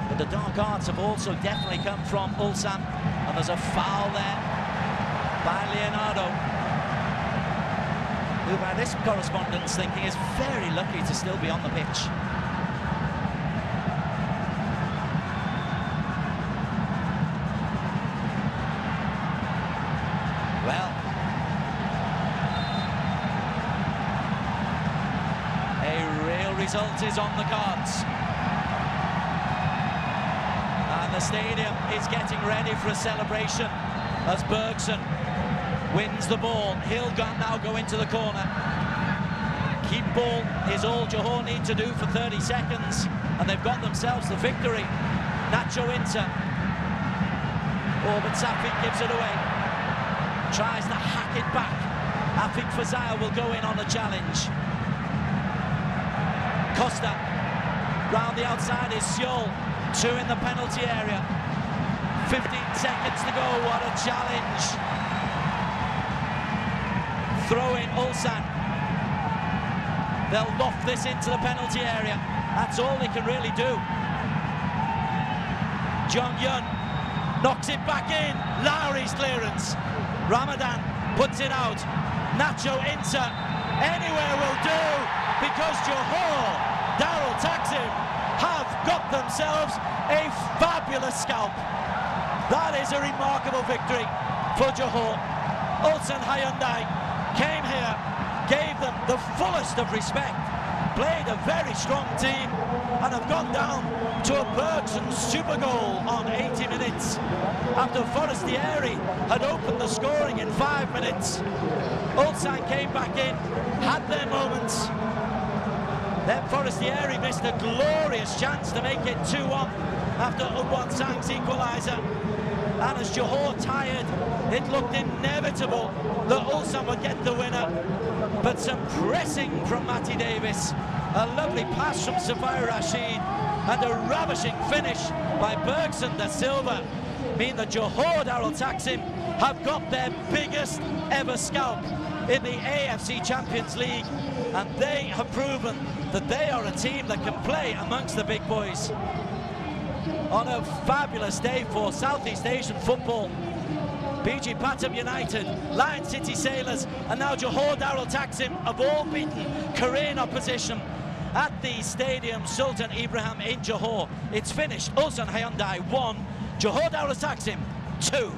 but the dark arts have also definitely come from Ulsan. And there's a foul there by Leonardo, who by this correspondence thinking is very lucky to still be on the pitch. Well, a real result is on the cards. And the stadium is getting ready for a celebration as Bergson wins the ball. He'll now go into the corner. Keep ball is all Johor need to do for 30 seconds, and they've got themselves the victory. Nacho Inter. Oh, but Safiq gives it away. Tries to hack it back. Afik Fazal will go in on a challenge. Costa. Round the outside is Seoul. 2 in the penalty area. 15 seconds to go. What a challenge. Throw in Ulsan. They'll loft this into the penalty area. That's all they can really do. Jong Yun knocks it back in. Lowry's clearance. Ramadan puts it out. Nacho Inter. Anywhere will do, because Johor Darul Taksim have got themselves a fabulous scalp. That is a remarkable victory for Johor. Ulsan Hyundai came here, gave them the fullest of respect, played a very strong team, and have gone down to a Bergson super goal on 80 minutes after Forestieri had opened the scoring in 5 minutes. Ulsan came back in, had their moments. Then Forestieri missed a glorious chance to make it 2-1 after Unwan Sang's equaliser. And as Johor tired, it looked inevitable that Ulsan would get the winner. But some pressing from Matty Davis, a lovely pass from Safai Rashid, and a ravishing finish by Bergson da Silva mean that Johor Darul Taksim have got their biggest ever scalp in the AFC Champions League, and they have proven that they are a team that can play amongst the big boys. On a fabulous day for Southeast Asian football, PG Pathum United, Lion City Sailors, and now Johor Darul Taksim have all beaten Korean opposition at the Stadium Sultan Ibrahim in Johor. It's finished. Ulsan Hyundai 1, Johor Darul Taksim 2.